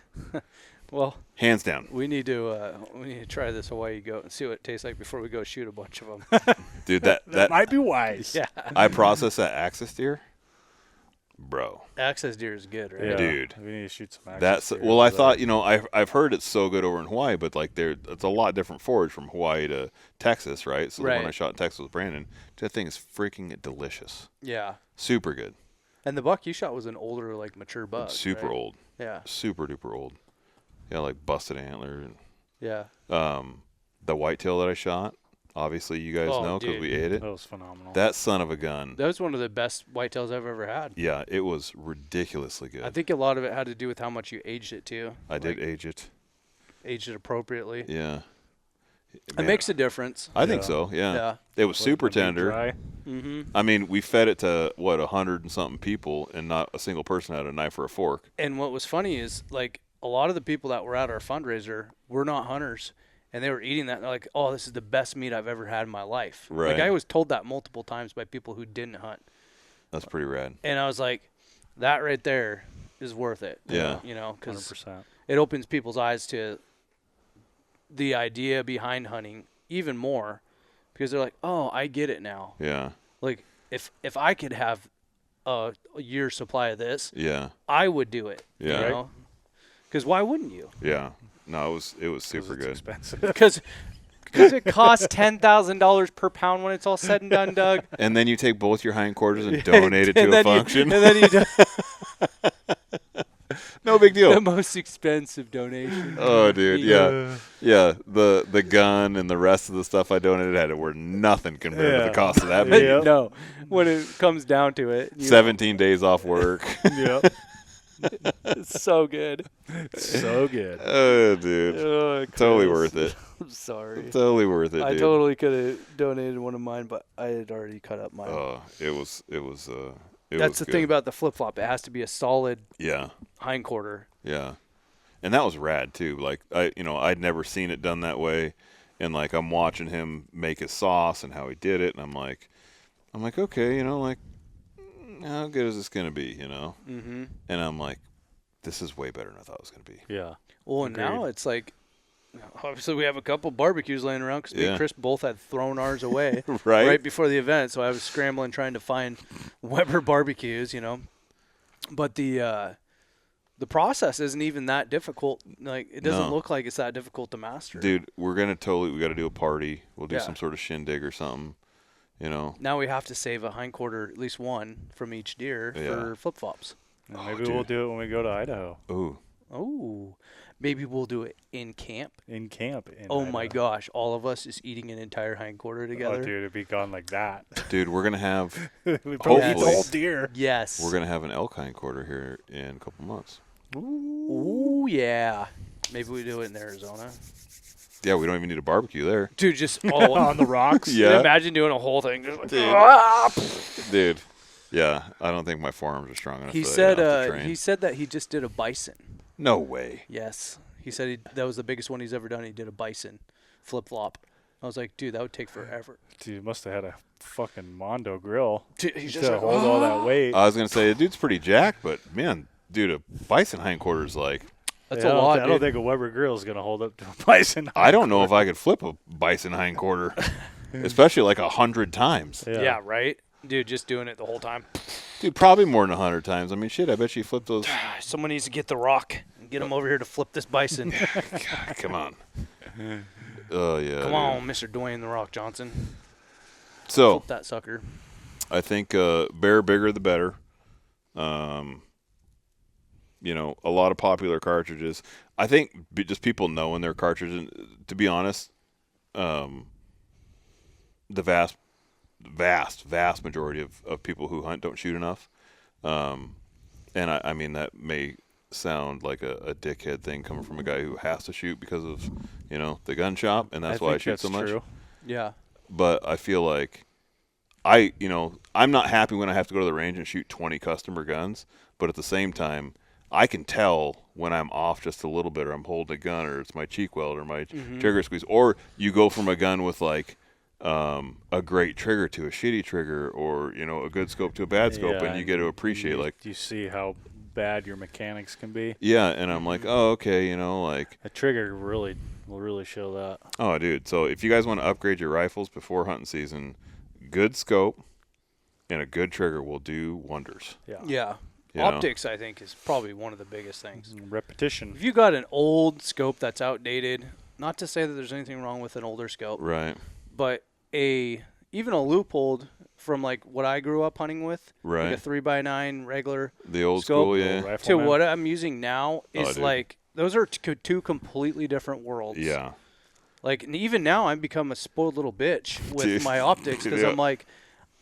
Well, hands down. we need to try this Hawaii goat and see what it tastes like before we go shoot a bunch of them. Dude, that Might be wise. Yeah. I processed that axis deer, bro. Access deer is good, right? Yeah. Dude. We need to shoot some axis That's deer well. I over thought there. I've heard it's so good over in Hawaii, but like it's a lot different forage from Hawaii to Texas, right? So the one Right. I shot in Texas with Brandon, that thing is freaking delicious, Yeah. super good, And the buck you shot was an older, like mature buck. super right? old, Yeah. super duper old. Yeah, like busted antler. And Yeah. The whitetail that I shot, obviously you guys know because dude. we ate it. That was phenomenal. That son of a gun. That was one of the best whitetails I've ever had. Yeah, it was ridiculously good. I think a lot of it had to do with how much you aged it too. I did age it. Aged it appropriately. Yeah. It makes a difference. I think so, yeah. Yeah. It was super tender. Dry. Mm-hmm. I mean, we fed it to, 100 and something people, and not a single person had a knife or a fork. And what was funny is, like, a lot of the people that were at our fundraiser were not hunters, and they were eating that, and they're like, oh, this is the best meat I've ever had in my life. Right. Like, I was told that multiple times by people who didn't hunt. That's pretty rad. And I was like, that right there is worth it. Yeah. You know, because 100%. it opens people's eyes to the idea behind hunting even more, because they're like, oh, I get it now. Yeah. Like, if I could have a year's supply of this, Yeah. I would do it. Yeah. You know? Because why wouldn't you? Yeah. No, it was super It's good. expensive. Because it costs $10,000 per pound when it's all said and done, Doug. And then you take both your hindquarters and donate it And to a then you- function. and then you do No big the deal. most expensive donation. Oh, dude, yeah. Yeah, the gun and the rest of the stuff I donated were nothing compared to Yeah. the cost of that. Yeah. Video. No, when it comes down to it, 17 days off work. Yep. it's so good. So good. Oh, dude. Oh, Totally Chris. worth it. I'm sorry. Totally worth it, I dude. totally could have donated one of mine, but I had already cut up mine. It was That's the good. thing about the flip flop. It has to be a solid Yeah. hindquarter. Yeah. And that was rad too. Like I'd never seen it done that way. And like I'm watching him make his sauce and how he did it, and I'm like, okay, like how good is this gonna be, Mm-hmm. And I'm like, this is way better than I thought it was gonna be. Yeah. Well, and now it's like, obviously we have a couple barbecues laying around because me Yeah. and Chris both had thrown ours away Right? before the event. So I was scrambling trying to find Weber barbecues, But the process isn't even that difficult. Like, it doesn't No. look like it's that difficult to master. Dude, we got to do a party. We'll do Yeah. some sort of shindig or something. Now we have to save a hindquarter, at least one, from each deer Yeah. for flip-flops. And Oh, maybe we'll dude. do it when we go to Idaho Ooh. Oh, maybe we'll do it in camp. in camp. Oh my gosh, all of us is eating an entire hindquarter together. Oh, dude, it'd be gone like that. Dude, we're gonna have We probably eat the Hopefully. whole deer. Yes. we're gonna have an elk hindquarter here in a couple months. Ooh, yeah. Maybe we do it in Arizona. Yeah, we don't even need a barbecue there. Dude, just On the rocks. Yeah. imagine doing a whole thing. Just like, Dude. "Ah!" Dude. Yeah, I don't think my forearms are strong enough He for said that off the train. he said that he just did a bison. No way. Yes. He said that was the biggest one he's ever done. He did a bison flip-flop. I was like, dude, that would take forever. Dude, must have had a fucking Mondo grill. Dude, he's Just just to like, hold all that weight. I was gonna say the dude's pretty jacked, but man, dude, a bison hindquarter is like that's Yeah, a lot, I don't dude. think a Weber grill is gonna hold up to a bison. I don't know if I could flip a bison hindquarter, especially like 100 times. Yeah, right? Dude, just doing it the whole time. Dude, probably more than 100 times. I mean, shit, I bet you flip those. Someone needs to get the rock and get him over here to flip this bison. Come on. Oh yeah. Come dude. on, Mr. Dwayne the Rock Johnson. So Flip that sucker. I think bear bigger the better. A lot of popular cartridges. I think just people knowing their cartridges. To be honest, the vast majority of people who hunt don't shoot enough. And I mean that may sound like a dickhead thing coming from a guy who has to shoot because of the gun shop, and that's why I think shoot that's so much. true. Yeah. But I feel like I'm not happy when I have to go to the range and shoot 20 customer guns, but at the same time, I can tell when I'm off just a little bit, or I'm holding a gun, or it's my cheek weld, or my trigger squeeze, or you go from a gun with like a great trigger to a shitty trigger, or a good scope to a bad scope, Yeah, and you get to appreciate like you see how bad your mechanics can be. yeah, and I'm like, oh okay, like A trigger will really show that. oh dude. So if you guys want to upgrade your rifles before hunting season, good scope and a good trigger will do wonders. Yeah. Yeah. You know? Optics, I think, is probably one of the biggest things. Repetition. If you got an old scope that's outdated, not to say that there's anything wrong with an older scope, Right. but even a Leupold from like what I grew up hunting with, Right. like a 3x9 regular The old scope school, yeah. Little to rifleman. what I'm using now is dude. like those are two completely different worlds. Yeah. Like, and even now, I've become a spoiled little bitch with Dude. my optics because Yeah. I'm like,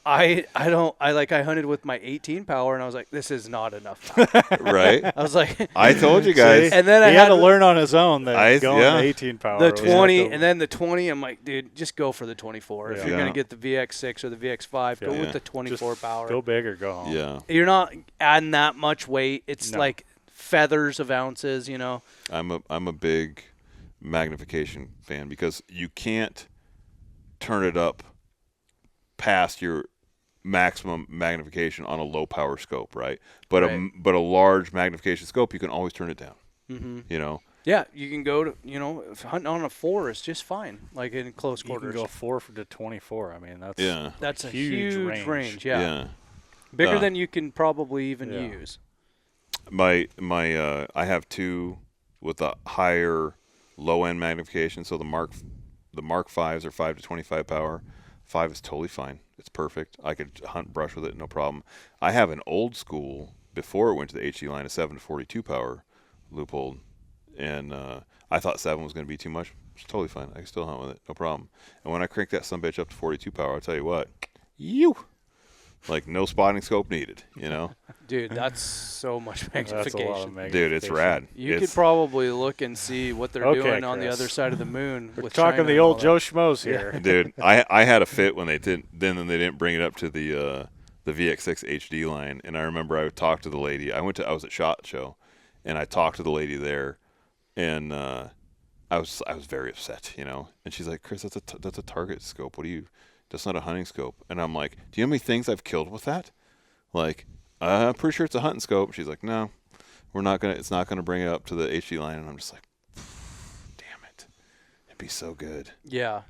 I hunted with my 18 power and I was like, this is not enough power. Right. I was like, I told you guys. and then I He had to learn on his own that going yeah. to 18 power. the was 20, like and then the 20. I'm like, dude, just go for the 24. If Yeah. you're Yeah. gonna get the VX6 or the VX5, go Yeah. with the 24 power. go big or go home. Yeah. You're not adding that much weight. It's No. like feathers of ounces, you know. I'm a big magnification fan because you can't turn it up past your maximum magnification on a low power scope, right? But Right. but a large magnification scope, you can always turn it down. Mm-hmm. You know. Yeah, you can go to, if hunting on a 4 is just fine, like in close You can quarters. go 4 to 24. I mean, that's Yeah. That's a huge huge range. Yeah. Yeah. Bigger Uh, than you can probably even Yeah. use. My I have two with a higher low end magnification. So the Mark 5s are 5 to 25 power. 5 is totally fine. It's perfect. I could hunt brush with it, no problem. I have an old school before it went to the HD line, a 7 to 42 power Leupold, and I thought 7 was going to be too much. It's totally fine. I can still hunt with it, no problem. And when I crank that sumbitch up to 42 power, I'll tell you what, like no spotting scope needed. You know, Dude, that's so much that's a lot of magnification. magnification. dude, it's rad. You could It's- probably look and see what they're Okay, doing on the Chris. other side of the moon. We're with talking China the and all old that. Joe Schmoes here. Dude, I had a fit when they didn't bring it up to the VX6 HD line, and I remember I talked to the lady. I was at SHOT Show, and I talked to the lady there, and I was very upset, you know. And she's like, "Chris, that's a target scope. That's not a hunting scope." And I'm like, "Do you know how many things I've killed with that? Like, I'm pretty sure it's a hunting scope." She's like, "No, it's not gonna bring it up to the HD line." And I'm just like, "Damn it, it'd be so good." Yeah.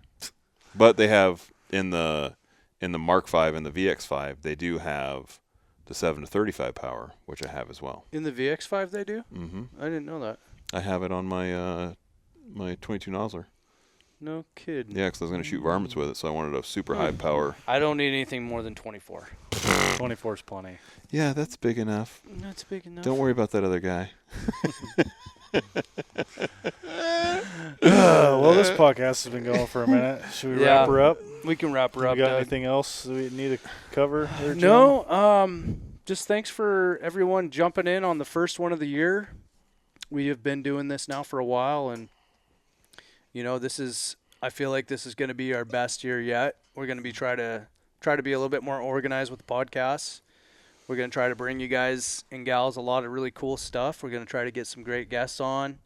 But they have in the Mark 5 and the VX5, they do have the 7 to 35 power, which I have as well. In the VX5 they do? Mm-hmm. I didn't know that. I have it on my my 22 nozzler. No kidding. Yeah, because I was going to shoot varmints with it, so I wanted a super high power. I don't need anything more than 24. 24 is plenty. Yeah, that's big enough. That's big enough. Don't worry about that other guy. Well, this podcast has been going for a minute. Should we Yeah. wrap her up? We can wrap her You up, got Doug. anything else that we need to cover? There, Jim? No, just thanks for everyone jumping in on the first one of the year. We have been doing this now for a while, and I feel like this is going to be our best year yet. We're going to be try to be a little bit more organized with the podcasts. We're going to try to bring you guys and gals a lot of really cool stuff. We're going to try to get some great guests on.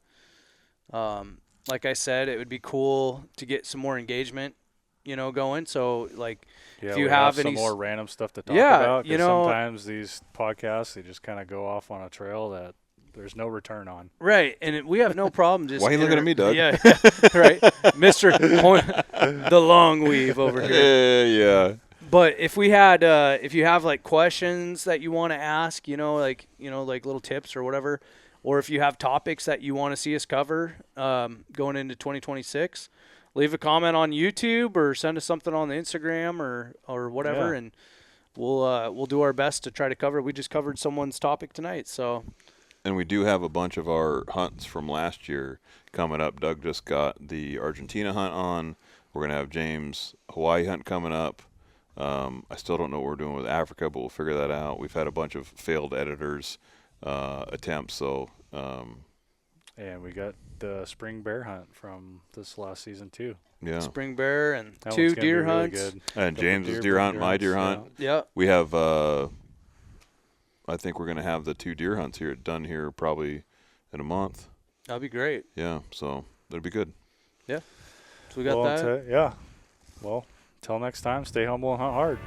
Like I said, it would be cool to get some more engagement, going. So like, Yeah, if you we have some any more random stuff to talk Yeah, about, 'cause you know- sometimes these podcasts they just kind of go off on a trail that there's no return on. Right, and we have no problem just. Why are you looking at me, Doug? Yeah, right, Mister the long weave over here. Yeah. But if you have like questions that you want to ask, like little tips or whatever, or if you have topics that you want to see us cover going into 2026, leave a comment on YouTube or send us something on the Instagram or whatever, Yeah. and we'll do our best to try to cover. We just covered someone's topic tonight, so. And we do have a bunch of our hunts from last year coming up. Doug just got the Argentina hunt on. We're going to have James' Hawaii hunt coming up. I still don't know what we're doing with Africa, but we'll figure that out. We've had a bunch of failed editors attempts, so And we got the spring bear hunt from this last season too. yeah. Spring bear and That 2 one's gonna be deer really hunts. good. And Couple James's deer hunt, my deer hunts, hunt. Yeah. We have, I think we're going to have the 2 deer hunts done here probably in a month. That'd be great. Yeah, so that'll be good. So we got Well, that. yeah. Well, till next time, stay humble and hunt hard.